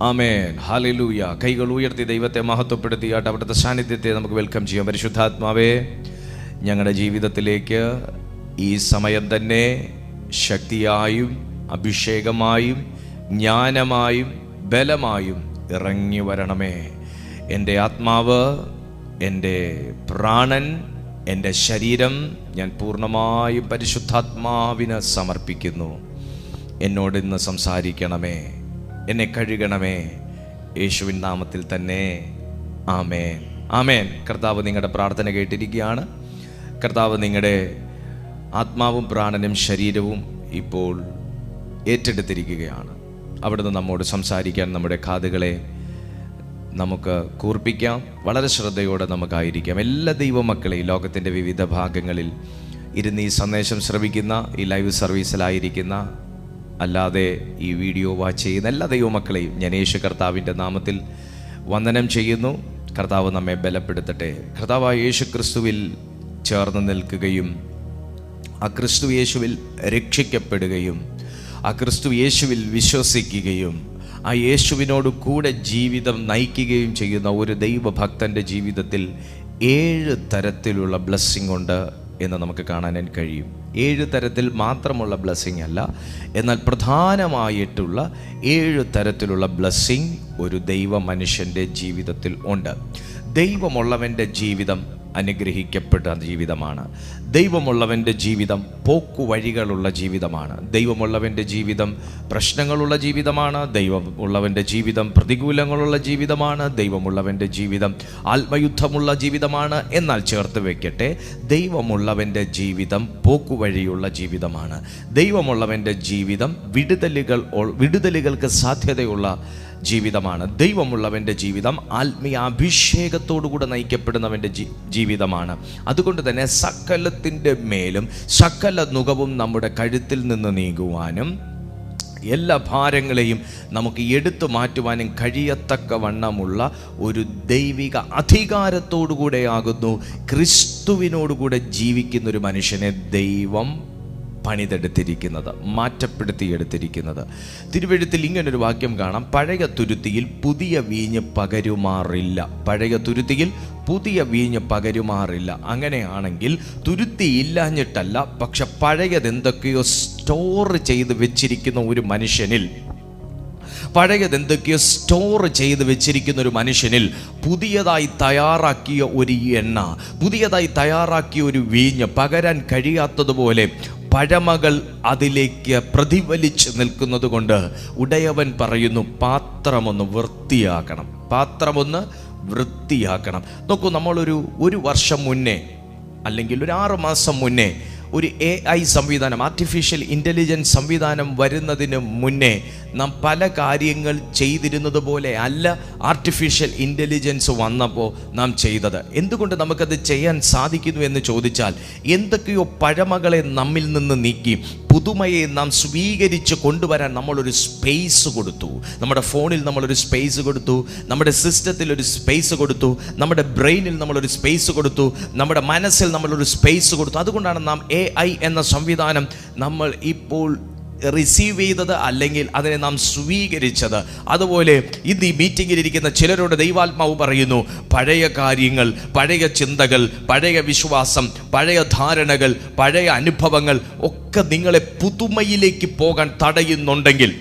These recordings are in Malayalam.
ആമേൻ, ഹല്ലേലൂയ. കൈകൾ ഉയർത്തി ദൈവത്തെ മഹത്വപ്പെടുത്തിയാട്ട് അവിടുത്തെ സാന്നിധ്യത്തെ നമുക്ക് വെൽക്കം ചെയ്യാം. പരിശുദ്ധാത്മാവേ, ഞങ്ങളുടെ ജീവിതത്തിലേക്ക് ഈ സമയം തന്നെ ശക്തിയായും അഭിഷേകമായും ജ്ഞാനമായും ബലമായും ഇറങ്ങി വരണമേ. എൻ്റെ ആത്മാവ്, എൻ്റെ പ്രാണൻ, എൻ്റെ ശരീരം ഞാൻ പൂർണ്ണമായും പരിശുദ്ധാത്മാവിന് സമർപ്പിക്കുന്നു. എന്നോട് ഇന്ന് സംസാരിക്കണമേ, എന്നെ കഴുകണമേ, യേശുവിൻ നാമത്തിൽ തന്നെ. ആമേൻ, ആമേൻ. കർത്താവ് നിങ്ങളുടെ പ്രാർത്ഥന കേട്ടിരിക്കുകയാണ്. കർത്താവ് നിങ്ങളുടെ ആത്മാവും പ്രാണനും ശരീരവും ഇപ്പോൾ ഏറ്റെടുത്തിരിക്കുകയാണ്. അവിടുന്ന് നമ്മോട് സംസാരിക്കാൻ നമ്മുടെ കാതുകളെ നമുക്ക് കൂർപ്പിക്കാം. വളരെ ശ്രദ്ധയോടെ നമുക്കായിരിക്കാം. എല്ലാ ദൈവമക്കളെയും ലോകത്തിൻ്റെ വിവിധ ഭാഗങ്ങളിൽ ഇരുന്ന് ഈ സന്ദേശം ശ്രവിക്കുന്ന, ഈ ലൈവ് സർവീസിലായിരിക്കുന്ന, അല്ലാതെ ഈ വീഡിയോ വാച്ച് ചെയ്യുന്ന എല്ലാ ദൈവമക്കളെയും ഞാൻ യേശു കർത്താവിൻ്റെ നാമത്തിൽ വന്ദനം ചെയ്യുന്നു. കർത്താവ് നമ്മെ ബലപ്പെടുത്തട്ടെ. കർത്താവായ യേശു ക്രിസ്തുവിൽ ചേർന്ന് നിൽക്കുകയും ആ ക്രിസ്തു യേശുവിൽ രക്ഷിക്കപ്പെടുകയും ആ ക്രിസ്തു യേശുവിൽ വിശ്വസിക്കുകയും ആ യേശുവിനോട് കൂടെ ജീവിതം നയിക്കുകയും ചെയ്യുന്ന ഒരു ദൈവഭക്തൻ്റെ ജീവിതത്തിൽ 7 തരത്തിലുള്ള ബ്ലെസ്സിങ് ഉണ്ട് എന്ന് നമുക്ക് കാണാൻ കഴിയും. 7 തരത്തിൽ മാത്രമുള്ള ബ്ലെസ്സിങ് അല്ല, എന്നാൽ പ്രധാനമായിട്ടുള്ള 7 തരത്തിലുള്ള ബ്ലെസ്സിങ് ഒരു ദൈവ മനുഷ്യൻ്റെ ജീവിതത്തിൽ ഉണ്ട്. ദൈവമുള്ളവൻ്റെ ജീവിതം അനുഗ്രഹിക്കപ്പെട്ട ജീവിതമാണ്. ദൈവമുള്ളവൻ്റെ ജീവിതം പോക്കുവഴികളുള്ള ജീവിതമാണ്. ദൈവമുള്ളവൻ്റെ ജീവിതം പ്രശ്നങ്ങളുള്ള ജീവിതമാണ്. ദൈവമുള്ളവൻ്റെ ജീവിതം പ്രതികൂലങ്ങളുള്ള ജീവിതമാണ്. ദൈവമുള്ളവൻ്റെ ജീവിതം ആത്മയുദ്ധമുള്ള ജീവിതമാണ്. എന്നാൽ ചേർത്ത് വയ്ക്കട്ടെ, ദൈവമുള്ളവൻ്റെ ജീവിതം പോക്കുവഴിയുള്ള ജീവിതമാണ്. ദൈവമുള്ളവൻ്റെ ജീവിതം വിടുതലുകൾക്ക് സാധ്യതയുള്ള ജീവിതമാണ്. ദൈവമുള്ളവൻ്റെ ജീവിതം ആത്മീയ അഭിഷേകത്തോടുകൂടെ നയിക്കപ്പെടുന്നവൻ്റെ ജീവിതമാണ്. അതുകൊണ്ട് തന്നെ സകലത്തിൻ്റെ മേലും സകല നുകവും നമ്മുടെ കഴുത്തിൽ നിന്ന് നീങ്ങുവാനും എല്ലാ ഭാരങ്ങളെയും നമുക്ക് എടുത്തു മാറ്റുവാനും കഴിയത്തക്ക വണ്ണമുള്ള ഒരു ദൈവിക അധികാരത്തോടുകൂടെയാകുന്നു ക്രിസ്തുവിനോടുകൂടെ ജീവിക്കുന്ന ഒരു മനുഷ്യനെ ദൈവം പണിതെടുത്തിരിക്കുന്നത്, മാറ്റപ്പെടുത്തിയെടുത്തിരിക്കുന്നത്. തിരുവെഴുത്തിൽ ഇങ്ങനൊരു വാക്യം കാണാം: പഴയ തുരുത്തിയിൽ പുതിയ വീഞ്ഞ് പകരുമാറില്ല. പഴയ തുരുത്തിയിൽ പുതിയ വീഞ്ഞ് പകരുമാറില്ല. അങ്ങനെയാണെങ്കിൽ തുരുത്തി ഇല്ലാഞ്ഞിട്ടല്ല, പക്ഷെ പഴയതെന്തൊക്കെയോ സ്റ്റോർ ചെയ്ത് വെച്ചിരിക്കുന്ന ഒരു മനുഷ്യനിൽ, പഴയതെന്തൊക്കെയോ സ്റ്റോർ ചെയ്ത് വെച്ചിരിക്കുന്ന ഒരു മനുഷ്യനിൽ പുതിയതായി തയ്യാറാക്കിയ ഒരു എണ്ണ, പുതിയതായി തയ്യാറാക്കിയ ഒരു വീഞ്ഞ് പകരാൻ കഴിയാത്തതുപോലെ പഴമകൾ അതിലേക്ക് പ്രതിഫലിച്ച് നിൽക്കുന്നത് കൊണ്ട് ഉടയവൻ പറയുന്നു, പാത്രമൊന്ന് വൃത്തിയാക്കണം, പാത്രമൊന്ന് വൃത്തിയാക്കണം. നോക്കൂ, നമ്മളൊരു വർഷം മുന്നേ അല്ലെങ്കിൽ ഒരു 6 മാസം മുന്നേ ഒരു AI സംവിധാനം, ആർട്ടിഫിഷ്യൽ ഇൻ്റലിജൻസ് സംവിധാനം വരുന്നതിന് മുന്നേ നാം പല കാര്യങ്ങൾ ചെയ്തിരുന്നത് പോലെ അല്ല ആർട്ടിഫിഷ്യൽ ഇൻ്റലിജൻസ് വന്നപ്പോൾ നാം ചെയ്തത്. എന്തുകൊണ്ട് നമുക്കത് ചെയ്യാൻ സാധിക്കുന്നു എന്ന് ചോദിച്ചാൽ, എന്തൊക്കെയോ പഴമകളെ നമ്മിൽ നിന്ന് നീക്കി പുതുമയെ നാം സ്വീകരിച്ച് കൊണ്ടുവരാൻ നമ്മളൊരു സ്പേസ് കൊടുത്തു. നമ്മുടെ ഫോണിൽ നമ്മളൊരു സ്പേസ് കൊടുത്തു, നമ്മുടെ സിസ്റ്റത്തിൽ ഒരു സ്പേസ് കൊടുത്തു, നമ്മുടെ ബ്രെയിനിൽ നമ്മളൊരു സ്പേസ് കൊടുത്തു, നമ്മുടെ മനസ്സിൽ നമ്മളൊരു സ്പേസ് കൊടുത്തു. അതുകൊണ്ടാണ് നാം AI എന്ന സംവിധാനം നമ്മൾ ഇപ്പോൾ റിസീവ് ചെയ്തത്, അല്ലെങ്കിൽ അതിനെ നാം സ്വീകരിച്ചത്. അതുപോലെ ഇന്ന് ഈ മീറ്റിങ്ങിൽ ഇരിക്കുന്ന ചിലരോട് ദൈവാത്മാവ് പറയുന്നു, പഴയ കാര്യങ്ങൾ, പഴയ ചിന്തകൾ, പഴയ വിശ്വാസം, പഴയ ധാരണകൾ, പഴയ അനുഭവങ്ങൾ ഒക്കെ നിങ്ങളെ പുതുമയിലേക്ക് പോകാൻ തടയുന്നുണ്ടെങ്കിൽ,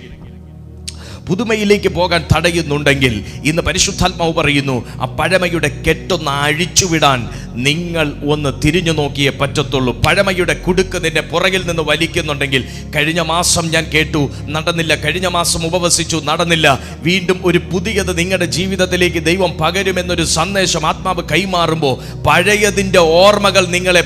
ഇന്ന് പരിശുദ്ധാത്മാവ് പറയുന്നു, ആ പഴമയുടെ കെട്ടൊന്ന് അഴിച്ചുവിടാൻ നിങ്ങൾ ഒന്ന് തിരിഞ്ഞു നോക്കിയേ പറ്റത്തുള്ളൂ. പഴമയുടെ കുടുക്ക് നിന്നെ പുറകിൽ നിന്ന് വലിക്കുന്നുണ്ടെങ്കിൽ, കഴിഞ്ഞ മാസം ഞാൻ കേട്ടു നടന്നില്ല, കഴിഞ്ഞ മാസം ഉപവസിച്ചു നടന്നില്ല, വീണ്ടും ഒരു പുതിയത് നിങ്ങളുടെ ജീവിതത്തിലേക്ക് ദൈവം പകരുമെന്നൊരു സന്ദേശം ആത്മാവ് കൈമാറുമ്പോൾ പഴയതിൻ്റെ ഓർമ്മകൾ നിങ്ങളെ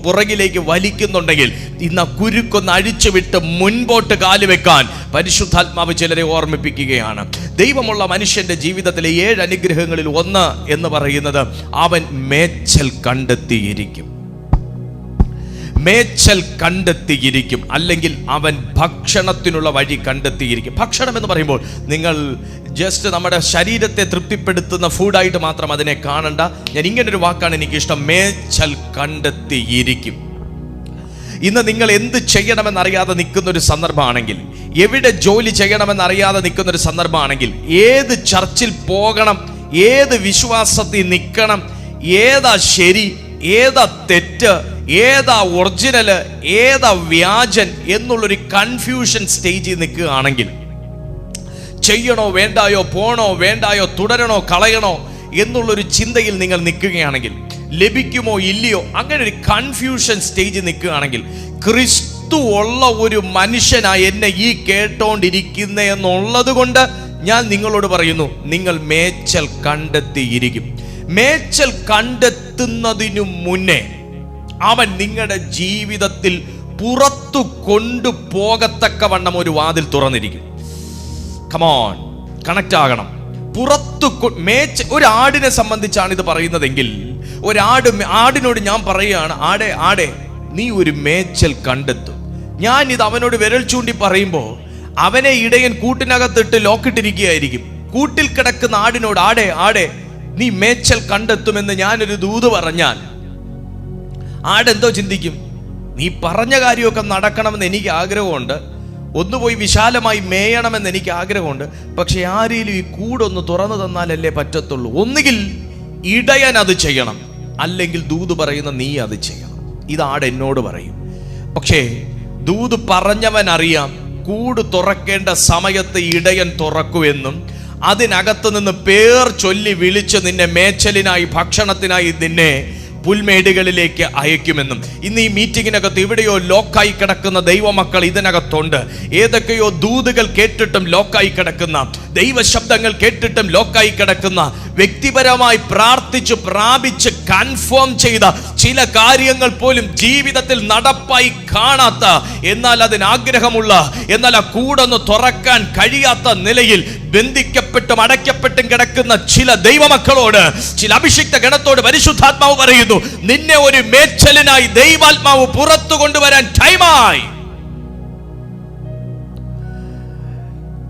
പുറകിലേക്ക് വലിക്കുന്നുണ്ടെങ്കിൽ, ഇന്ന് കുരുക്കൊന്ന് അഴിച്ചുവിട്ട് മുൻപോട്ട് കാലുവെക്കാൻ പരിശുദ്ധാത്മാവ് ചിലരെ ഓർമ്മിപ്പിക്കുകയാണ്. ദൈവമുള്ള മനുഷ്യന്റെ ജീവിതത്തിലെ 7 അനുഗ്രഹങ്ങളിൽ ഒന്ന് എന്ന് പറയുന്നത്, അവൻ മേച്ചൽ കണ്ടെത്തിയിരിക്കും. മേച്ചൽ കണ്ടെത്തിയിരിക്കും, അല്ലെങ്കിൽ അവൻ ഭക്ഷണത്തിനുള്ള വഴി കണ്ടെത്തിയിരിക്കും. ഭക്ഷണം എന്ന് പറയുമ്പോൾ നിങ്ങൾ ജസ്റ്റ് നമ്മുടെ ശരീരത്തെ തൃപ്തിപ്പെടുത്തുന്ന ഫുഡായിട്ട് മാത്രം അതിനെ കാണണ്ട. ഞാൻ ഇങ്ങനൊരു വാക്കാണ് എനിക്കിഷ്ടം, മേച്ചൽ കണ്ടെത്തിയിരിക്കും. ഇന്ന് നിങ്ങൾ എന്ത് ചെയ്യണമെന്നറിയാതെ നിൽക്കുന്ന ഒരു സന്ദർഭമാണെങ്കിൽ, എവിടെ ജോലി ചെയ്യണമെന്നറിയാതെ നിൽക്കുന്ന ഒരു സന്ദർഭമാണെങ്കിൽ, ഏത് ചർച്ചിൽ പോകണം, ഏത് വിശ്വാസത്തിൽ നിൽക്കണം, ഏതാ ശരി, ഏതാ തെറ്റ്, ഏതാ ഒറിജിനല്, ഏതാ വ്യാജൻ എന്നുള്ളൊരു കൺഫ്യൂഷൻ സ്റ്റേജിൽ നിൽക്കുകയാണെങ്കിൽ, ചെയ്യണോ വേണ്ടായോ, പോണോ വേണ്ടായോ, തുടരണോ കളയണോ എന്നുള്ളൊരു ചിന്തയിൽ നിങ്ങൾ നിൽക്കുകയാണെങ്കിൽ, ലഭിക്കുമോ ഇല്ലയോ, അങ്ങനെ ഒരു കൺഫ്യൂഷൻ സ്റ്റേജിൽ നിൽക്കുകയാണെങ്കിൽ, ക്രിസ്തു ഉള്ള ഒരു മനുഷ്യനായി എന്നെ ഈ കേട്ടോണ്ടിരിക്കുന്ന എന്നുള്ളത് കൊണ്ട് ഞാൻ നിങ്ങളോട് പറയുന്നു, നിങ്ങൾ മേച്ചൽ കണ്ടെത്തിയിരിക്കും. മേച്ചൽ കണ്ടെത്തുന്നതിനു മുന്നേ അവൻ നിങ്ങളുടെ ജീവിതത്തിൽ പുറത്തു കൊണ്ടുപോകത്തക്കവണ്ണം ഒരു വാതിൽ തുറന്നിരിക്കും. കമോൺ, കണക്ട് ആകണം. പുറത്തു ഒരു ആടിനെ സംബന്ധിച്ചാണ് ഇത് പറയുന്നതെങ്കിൽ, ആടിനോട് ഞാൻ പറയുകയാണ്, ആടെ നീ ഒരു മേച്ചൽ കണ്ടെത്തും. ഞാൻ ഇത് അവനോട് വിരൽ ചൂണ്ടി പറയുമ്പോൾ അവനെ ഇടയൻ കൂട്ടിനകത്തിട്ട് ലോക്കിട്ടിരിക്കുകയായിരിക്കും. കൂട്ടിൽ കിടക്കുന്ന ആടിനോട് ആടെ നീ മേച്ചൽ കണ്ടെത്തുമെന്ന് ഞാനൊരു ദൂത് പറഞ്ഞാൽ ആടെന്തോ ചിന്തിക്കും? നീ പറഞ്ഞ കാര്യമൊക്കെ നടക്കണമെന്ന് എനിക്ക് ആഗ്രഹമുണ്ട്, ഒന്നുപോയി വിശാലമായി മേയണമെന്ന് എനിക്ക് ആഗ്രഹമുണ്ട്, പക്ഷെ ആരെയും ഈ കൂടൊന്ന് തുറന്നു തന്നാലല്ലേ പറ്റത്തുള്ളൂ. ഒന്നുകിൽ ഇടയൻ അത് ചെയ്യണം, അല്ലെങ്കിൽ ദൂത് പറയുന്ന നീ അത് ചെയ്യണം. ഇതാട് എന്നോട് പറയും. പക്ഷേ ദൂത് പറഞ്ഞവൻ അറിയാം, കൂട് തുറക്കേണ്ട സമയത്ത് ഇടയൻ തുറക്കുമെന്നും അതിനകത്ത് നിന്ന് പേർ ചൊല്ലി വിളിച്ച് നിന്നെ മേച്ചലിനായി, ഭക്ഷണത്തിനായി നിന്നെ പുൽമേടുകളിലേക്ക് അയക്കുമെന്നും. ഇന്ന് ഈ മീറ്റിങ്ങിനകത്ത് എവിടെയോ ലോക്കായി കിടക്കുന്ന ദൈവമക്കൾ ഇതിനകത്തുണ്ട്. ഏതൊക്കെയോ ദൂതുകൾ കേട്ടിട്ടും ലോക്കായി കിടക്കുന്ന, ദൈവശബ്ദങ്ങൾ കേട്ടിട്ടും ലോക്കായി കിടക്കുന്ന, വ്യക്തിപരമായി പ്രാർത്ഥിച്ച് പ്രാപിച്ച് കൺഫേം ചെയ്ത ചില കാര്യങ്ങൾ പോലും ജീവിതത്തിൽ നടപ്പായി കാണാത്ത, എന്നാൽ അതിന് ആഗ്രഹമുള്ള, എന്നാൽ ആ കൂടൊന്ന് തുറക്കാൻ കഴിയാത്ത നിലയിൽ ബന്ധിക്കപ്പെട്ടും അടയ്ക്കപ്പെട്ടും കിടക്കുന്ന ചില ദൈവമക്കളോട്, ചില അഭിഷിക്ത ഗണത്തോട് പരിശുദ്ധാത്മാവ് പറയുന്നു, നിന്നെ ഒരു മേച്ചലിനായി ദൈവാത്മാവ് പുറത്തു കൊണ്ടുവരാൻ ടൈമായി.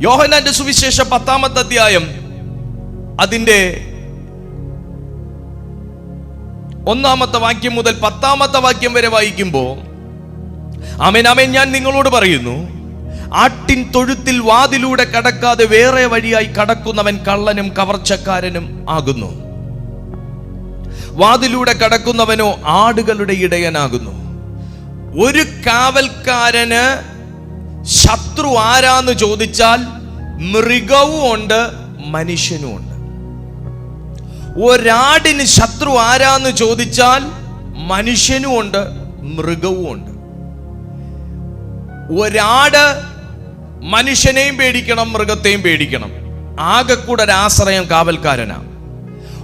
യോഹന്നാന്റെ സുവിശേഷം 10-ാമത്തെ അധ്യായം അതിന്റെ 1-ാമത്തെ വാക്യം മുതൽ 10-ാമത്തെ വാക്യം വരെ വായിക്കുമ്പോൾ, ആമേൻ ആമേൻ ഞാൻ നിങ്ങളോട് പറയുന്നു, ആട്ടിൻ തൊഴുത്തിൽ വാതിലൂടെ കടക്കാതെ വേറെ വഴിയായി കടക്കുന്നവൻ കള്ളനും കവർച്ചക്കാരനും ആകുന്നു. വാതിലൂടെ കടക്കുന്നവനോ ആടുകളുടെ ഇടയനാകുന്നു. ഒരു കാവൽക്കാരന് ശത്രു ആരാന്ന് ചോദിച്ചാൽ മൃഗവും ഉണ്ട്, മനുഷ്യനും ഉണ്ട്. ഒരാടിന് ശത്രു ആരാന്ന് ചോദിച്ചാൽ മനുഷ്യനും ഉണ്ട്, മൃഗവും ഉണ്ട്. ഒരാട് മനുഷ്യനെയും പേടിക്കണം, മൃഗത്തെയും പേടിക്കണം. ആകെ കൂടെ ഒരാശ്രയം കാവൽക്കാരനാണ്.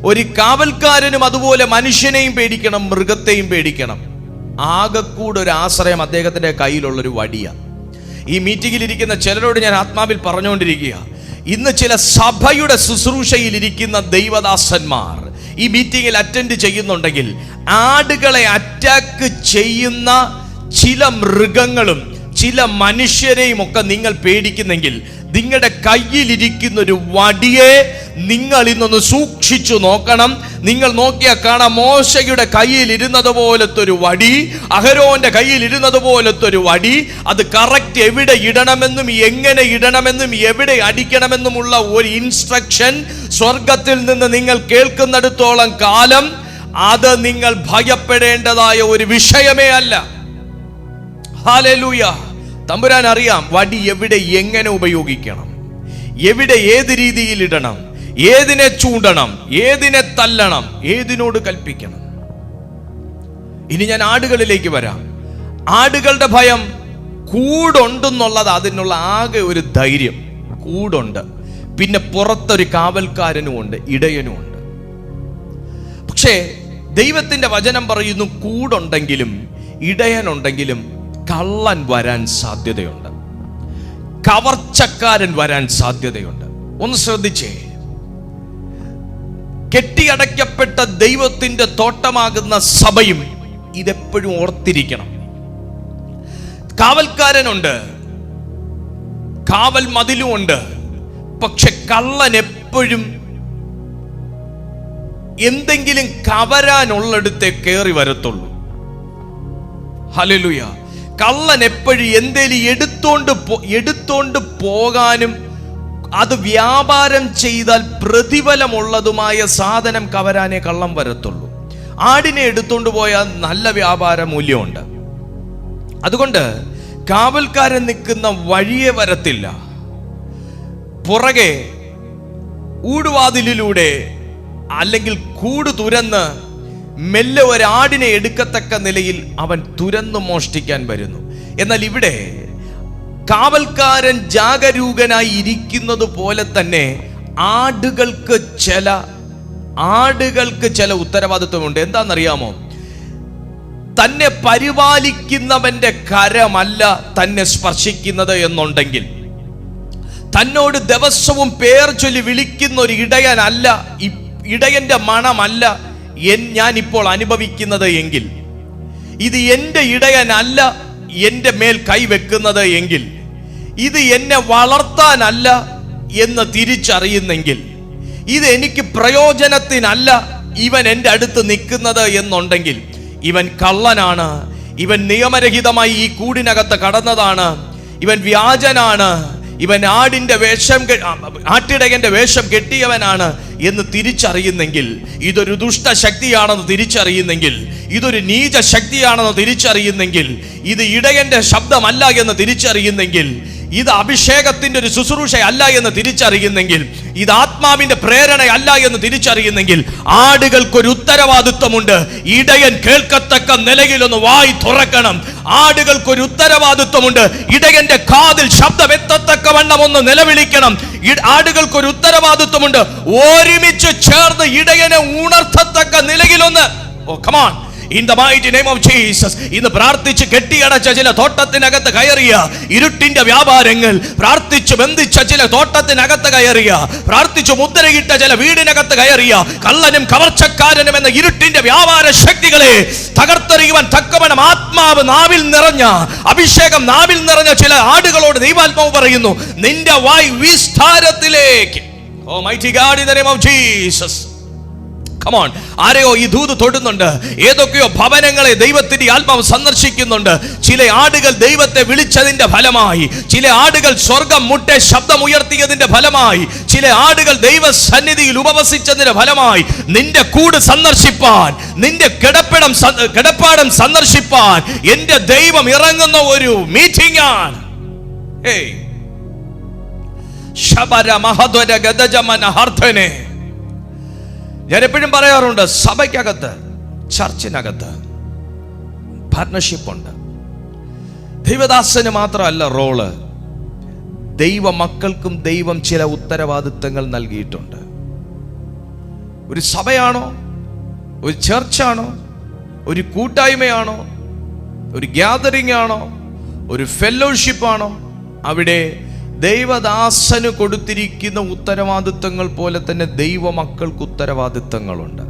ഒരു കാവൽക്കാരനും അതുപോലെ മനുഷ്യനെയും പേടിക്കണം, മൃഗത്തെയും പേടിക്കണം. ആകെ കൂടെ ഒരു ആശ്രയം അദ്ദേഹത്തിന്റെ കയ്യിലുള്ളൊരു വടിയാണ്. ഈ മീറ്റിംഗിൽ ഇരിക്കുന്ന ചിലരോട് ഞാൻ ആത്മാവിൽ പറഞ്ഞുകൊണ്ടിരിക്കുക, ഇന്ന് ചില സഭയുടെ ശുശ്രൂഷയിൽ ഇരിക്കുന്ന ദൈവദാസന്മാർ ഈ മീറ്റിംഗിൽ അറ്റൻഡ് ചെയ്യുന്നുണ്ടെങ്കിൽ, ആടുകളെ അറ്റാക്ക് ചെയ്യുന്ന ചില മൃഗങ്ങളും ചില മനുഷ്യരെയും ഒക്കെ നിങ്ങൾ പേടിക്കുന്നെങ്കിൽ, നിങ്ങളുടെ കയ്യിലിരിക്കുന്ന ഒരു വടിയെ നിങ്ങൾ ഇന്നൊന്ന് സൂക്ഷിച്ചു നോക്കണം. നിങ്ങൾ നോക്കിയാൽ കാണാം, മോശയുടെ കയ്യിൽ ഇരുന്നത് പോലത്തെ ഒരു വടി, അഹരോന്റെ കയ്യിൽ ഇരുന്നത് പോലത്തെ ഒരു വടി. അത് കറക്റ്റ് എവിടെ ഇടണമെന്നും എങ്ങനെ ഇടണമെന്നും എവിടെ അടിക്കണമെന്നുമുള്ള ഒരു ഇൻസ്ട്രക്ഷൻ സ്വർഗത്തിൽ നിന്ന് നിങ്ങൾ കേൾക്കുന്നിടത്തോളം കാലം അത് നിങ്ങൾ ഭയപ്പെടേണ്ടതായ ഒരു വിഷയമേ അല്ല. ഹല്ലേലൂയ. തമ്പുരാൻ അറിയാം വടി എവിടെ എങ്ങനെ ഉപയോഗിക്കണം, എവിടെ ഏത് രീതിയിൽ ഇടണം, ഏതിനെ ചൂണ്ടണം, ഏതിനെ തല്ലണം, ഏതിനോട് കൽപ്പിക്കണം. ഇനി ഞാൻ ആടുകളിലേക്ക് വരാം. ആടുകളുടെ ഭയം കൂടുണ്ടെന്നുള്ളത് അതിനുള്ള ആകെ ഒരു ധൈര്യം. കൂടുണ്ട്, പിന്നെ പുറത്തൊരു കാവൽക്കാരനും ഉണ്ട്, ഇടയനും ഉണ്ട്. പക്ഷേ ദൈവത്തിന്റെ വചനം പറയുന്നു, കൂടുണ്ടെങ്കിലും ഇടയനുണ്ടെങ്കിലും കള്ളൻ വരാൻ സാധ്യതയുണ്ട്, കവർച്ചക്കാരൻ വരാൻ സാധ്യതയുണ്ട്. ഒന്ന് ശ്രദ്ധിച്ചേ, കെട്ടിയടയ്ക്കപ്പെട്ട ദൈവത്തിന്റെ തോട്ടമാകുന്ന സഭയും ഇതെപ്പോഴും ഓർത്തിരിക്കണം. കാവൽക്കാരനുണ്ട്, കാവൽ മതിലുമുണ്ട്, പക്ഷെ കള്ളൻ എപ്പോഴും എന്തെങ്കിലും കവരാനുള്ളിടത്തെ കയറി വരത്തുള്ളൂ. ഹല്ലേലൂയ. കള്ളൻ എപ്പോഴും എന്തേലും എടുത്തോണ്ട് പോകാനും അത് വ്യാപാരം ചെയ്താൽ പ്രതിഫലമുള്ളതുമായ സാധനം കവരാനേ കള്ളം വരത്തുള്ളൂ. ആടിനെ എടുത്തോണ്ട് പോയാൽ നല്ല വ്യാപാര മൂല്യമുണ്ട്. അതുകൊണ്ട് കാവൽക്കാരൻ നിൽക്കുന്ന വഴിയെ വരത്തില്ല. പുറകെ ഊടുവാതിലിലൂടെ അല്ലെങ്കിൽ കൂട് തുരന്ന് മെല്ലെ ഒരാടിനെ എടുക്കത്തക്ക നിലയിൽ അവൻ തുരന്നു മോഷ്ടിക്കാൻ വരുന്നു. എന്നാൽ ഇവിടെ കാവൽക്കാരൻ ജാഗരൂകനായി ഇരിക്കുന്നത് പോലെ തന്നെ ആടുകൾക്ക് ചില ഉത്തരവാദിത്വമുണ്ട്. എന്താണെന്നറിയാമോ? തന്നെ പരിപാലിക്കുന്നവന്റെ കരമല്ല തന്നെ സ്പർശിക്കുന്നത് എന്നുണ്ടെങ്കിൽ, തന്നോട് ദിവസവും പേർ ചൊല്ലി വിളിക്കുന്ന ഒരു ഇടയനല്ല, ഇടയന്റെ മണമല്ല ഞാൻ ഇപ്പോൾ അനുഭവിക്കുന്നത് എങ്കിൽ, ഇത് എൻ്റെ ഇടയനല്ല എൻ്റെ മേൽ കൈവെക്കുന്നത് എങ്കിൽ, ഇത് എന്നെ വളർത്താനല്ല എന്ന് തിരിച്ചറിയുന്നെങ്കിൽ, ഇത് എനിക്ക് പ്രയോജനത്തിനല്ല ഇവൻ എൻ്റെ അടുത്ത് നിൽക്കുന്നത് എന്നുണ്ടെങ്കിൽ, ഇവൻ കള്ളനാണ്, ഇവൻ നിയമരഹിതമായി ഈ കൂടിനകത്ത് കടന്നതാണ്, ഇവൻ വ്യാജനാണ്, ഇവൻ ആട്ടിടയന്റെ വേഷം കെട്ടിയവനാണ് എന്ന് തിരിച്ചറിയുന്നെങ്കിൽ, ഇതൊരു ദുഷ്ടശക്തിയാണെന്ന് തിരിച്ചറിയുന്നെങ്കിൽ, ഇതൊരു നീച ശക്തിയാണെന്ന് തിരിച്ചറിയുന്നെങ്കിൽ, ഇത് ഇടയന്റെ ശബ്ദമല്ല എന്ന് തിരിച്ചറിയുന്നെങ്കിൽ, ഇത് അഭിഷേകത്തിന്റെ ഒരു ശുശ്രൂഷ അല്ല എന്ന് തിരിച്ചറിയുന്നെങ്കിൽ, ഇത് ആത്മാവിന്റെ പ്രേരണ അല്ല എന്ന് തിരിച്ചറിയുന്നെങ്കിൽ, ആടുകൾക്കൊരു ഉത്തരവാദിത്വമുണ്ട്. ഇടയൻ കേൾക്കത്തക്ക നിലയിലൊന്ന് വായി തുറക്കണം. ആടുകൾക്കൊരു ഉത്തരവാദിത്വമുണ്ട്. ഇടയന്റെ കാതിൽ ശബ്ദം എത്തത്തക്കവണ്ണം ഒന്ന് നിലവിളിക്കണം. ആടുകൾക്കൊരു ഉത്തരവാദിത്വമുണ്ട്. ഒരുമിച്ച് ചേർന്ന് ഇടയനെ ഉണർത്തത്തക്ക നിലയിലൊന്ന് come on In the mighty name of Jesus. ഇന്ന് പ്രാർത്ഥിച്ച് കെട്ടിയടച്ച ചില തോട്ടത്തിനകത്ത് കയറിയ ഇരുട്ടിന്റെ വ്യാപാരങ്ങൾ, പ്രാർത്ഥിച്ചു ബന്ധിച്ച ചില തോട്ടത്തിനകത്ത് കയറിയ, പ്രാർത്ഥിച്ചു മുദ്രയിട്ട ചില വീടിനകത്ത് കയറിയ കള്ളനും കവർച്ചക്കാരനും എന്ന ഇരുട്ടിന്റെ വ്യാപാര ശക്തികളെ തകർത്തെറിയുവാൻ തക്കവണ്ണം ആത്മാവ് നാവിൽ നിറഞ്ഞ, അഭിഷേകം നാവിൽ നിറഞ്ഞ ചില ആടുകളോട് ദൈവാത്മാവ് പറയുന്നു, നിന്റെ വായ് വിസ്താരത്തിലേക്ക്. Oh mighty God, in the name of Jesus. Come on. ആരെയോ ഈ ദൂത് തൊടുന്നുണ്ട്. ഏതൊക്കെയോ ഭവനങ്ങളെ ദൈവത്തിന്റെ ആത്മാവ് സന്ദർശിക്കുന്നുണ്ട്. ചില ആടുകൾ ദൈവത്തെ വിളിച്ചതിന്റെ ഫലമായി, ചില ആടുകൾ സ്വർഗം മുട്ടെ ശബ്ദമുയർത്തിയതിന്റെ ഫലമായി, ചില ആടുകൾ ദൈവ സന്നിധിയിൽ ഉപവസിച്ചതിന്റെ ഫലമായി നിന്റെ കൂട് സന്ദർശിപ്പാൻ, നിന്റെ കിടപ്പാടം സന്ദർശിപ്പാൻ എന്റെ ദൈവം ഇറങ്ങുന്ന ഒരു മീറ്റിംഗ് ആണ്. ശബര മഹദ്വര ഗദജമന ഹർധനെ. ഞാൻ എപ്പോഴും പറയാറുണ്ട്, സഭയ്ക്കകത്ത്, ചർച്ചിനകത്ത് പാർട്ണർഷിപ്പ് ഉണ്ട്. ദൈവദാസന് മാത്രമല്ല റോള്, ദൈവ മക്കൾക്കും ദൈവം ചില ഉത്തരവാദിത്തങ്ങൾ നൽകിയിട്ടുണ്ട്. ഒരു സഭയാണോ, ഒരു ചർച്ചാണോ, ഒരു കൂട്ടായ്മയാണോ, ഒരു ഗ്യാതറിംഗ് ആണോ, ഒരു ഫെല്ലോഷിപ്പാണോ, അവിടെ ദൈവദാസന് കൊടുത്തിരിക്കുന്ന ഉത്തരവാദിത്തങ്ങൾ പോലെ തന്നെ ദൈവമക്കൾക്ക് ഉത്തരവാദിത്തങ്ങളുണ്ട്.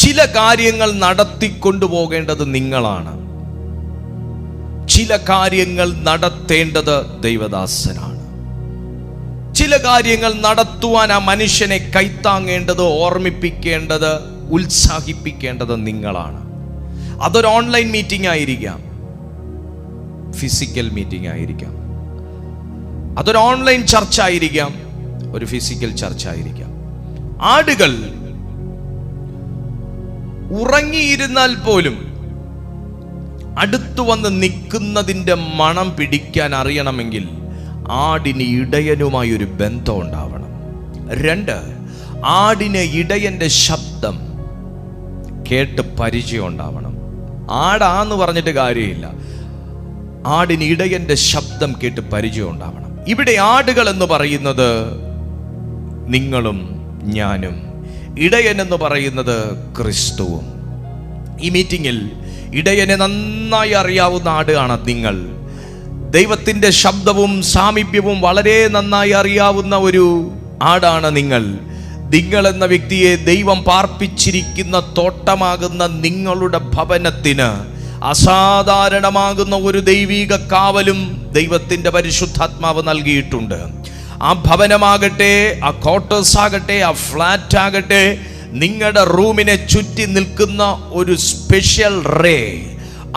ചില കാര്യങ്ങൾ നടത്തിക്കൊണ്ടുപോകേണ്ടത് നിങ്ങളാണ്, ചില കാര്യങ്ങൾ നടത്തേണ്ടത് ദൈവദാസനാണ്. ചില കാര്യങ്ങൾ നടത്തുവാൻ ആ മനുഷ്യനെ കൈത്താങ്ങേണ്ടത്, ഓർമ്മിപ്പിക്കേണ്ടത്, ഉത്സാഹിപ്പിക്കേണ്ടത് നിങ്ങളാണ്. അതൊരു ഓൺലൈൻ മീറ്റിംഗ് ആയിരിക്കാം, ഫിസിക്കൽ മീറ്റിംഗ് ആയിരിക്കാം, അതൊരു ഓൺലൈൻ ചർച്ച ആയിരിക്കാം, ഒരു ഫിസിക്കൽ ചർച്ച ആയിരിക്കാം. ആടുകൾ ഉറങ്ങിയിരുന്നാൽ പോലും അടുത്തു വന്ന് നിൽക്കുന്നതിൻ്റെ മണം പിടിക്കാൻ അറിയണമെങ്കിൽ ആടിന് ഇടയനുമായി ഒരു ബന്ധം ഉണ്ടാവണം. 2, ആടിന് ഇടയന്റെ ശബ്ദം കേട്ട് പരിചയം ഉണ്ടാവണം. ആടാന്ന് പറഞ്ഞിട്ട് കാര്യമില്ല, ആടിന് ഇടയന്റെ ശബ്ദം കേട്ട് പരിചയം ഉണ്ടാവണം. ഇവിടെ ആടുകൾ എന്ന് പറയുന്നത് നിങ്ങളും ഞാനും, ഇടയൻ എന്ന് പറയുന്നത് ക്രിസ്തുവും. ഈ മീറ്റിംഗിൽ ഇടയനെ നന്നായി അറിയാവുന്ന ആടാണ് നിങ്ങൾ. ദൈവത്തിൻ്റെ ശബ്ദവും സാമീപ്യവും വളരെ നന്നായി അറിയാവുന്ന ഒരു ആടാണ് നിങ്ങൾ. നിങ്ങൾ എന്ന വ്യക്തിയെ ദൈവം പാർപ്പിച്ചിരിക്കുന്ന തോട്ടമാകുന്ന നിങ്ങളുടെ ഭവനത്തിന് അസാധാരണമാകുന്ന ഒരു ദൈവിക കാവലും ദൈവത്തിൻ്റെ പരിശുദ്ധാത്മാവ് നൽകിയിട്ടുണ്ട്. ആ ഭവനമാകട്ടെ, ആ ക്വാർട്ടേഴ്സ് ആകട്ടെ, ആ ഫ്ലാറ്റ് ആകട്ടെ, നിങ്ങളുടെ റൂമിനെ ചുറ്റി നിൽക്കുന്ന ഒരു സ്പെഷ്യൽ റേ,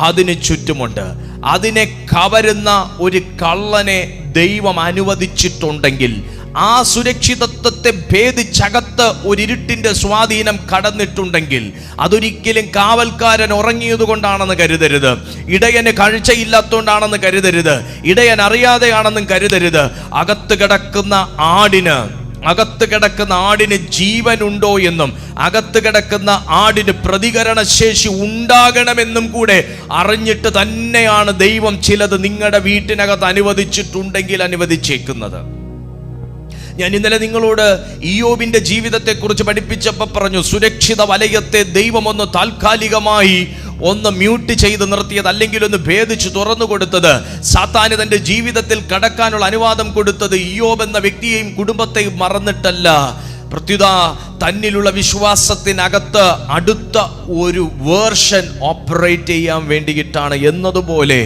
അതിന് ചുറ്റുമുണ്ട്. അതിനെ കവരുന്ന ഒരു കള്ളനെ ദൈവം അനുവദിച്ചിട്ടുണ്ടെങ്കിൽ, ആ സുരക്ഷിതത്വത്തെ ഭേദിച്ചകത്ത് ഒരു ഇരുട്ടിന്റെ സ്വാധീനം കടന്നിട്ടുണ്ടെങ്കിൽ, അതൊരിക്കലും കാവൽക്കാരൻ ഉറങ്ങിയത് കൊണ്ടാണെന്ന് കരുതരുത്, ഇടയന് കാഴ്ചയില്ലാത്തതുകൊണ്ടാണെന്ന് കരുതരുത്, ഇടയൻ അറിയാതെയാണെന്നും കരുതരുത്. അകത്ത് കിടക്കുന്ന ആടിന് ജീവനുണ്ടോ എന്നും, അകത്ത് കിടക്കുന്ന ആടിന് പ്രതികരണശേഷി ഉണ്ടാകണമെന്നും കൂടെ അറിഞ്ഞിട്ട് തന്നെയാണ് ദൈവം ചിലത് നിങ്ങളുടെ വീട്ടിനകത്ത് അനുവദിച്ചിട്ടുണ്ടെങ്കിൽ അനുവദിച്ചേക്കുന്നത്. ഞാൻ ഇന്നലെ നിങ്ങളോട് ഇയ്യോബിന്റെ ജീവിതത്തെക്കുറിച്ച് പഠിപ്പിച്ചപ്പോൾ പറഞ്ഞു, സുരക്ഷിത വലയത്തെ ദൈവം ഒന്ന് താൽക്കാലികമായി ഒന്ന് മ്യൂട്ട് ചെയ്ത് നിർത്തിയത്, അല്ലെങ്കിൽ ഒന്ന് ഭേദിച്ച് തുറന്നു കൊടുത്തത്, സാത്താന് തന്റെ ജീവിതത്തിൽ കടക്കാനുള്ള അനുവാദം കൊടുത്തത് ഇയ്യോബ് എന്ന വ്യക്തിയെയും കുടുംബത്തെയും മറന്നിട്ടല്ല, പ്രത്യുത തന്നിലുള്ള വിശ്വാസത്തിനകത്ത് അടുത്ത ഒരു വേർഷൻ ഓപ്പറേറ്റ് ചെയ്യാൻ വേണ്ടിയിട്ടാണ്. എന്നതുപോലെ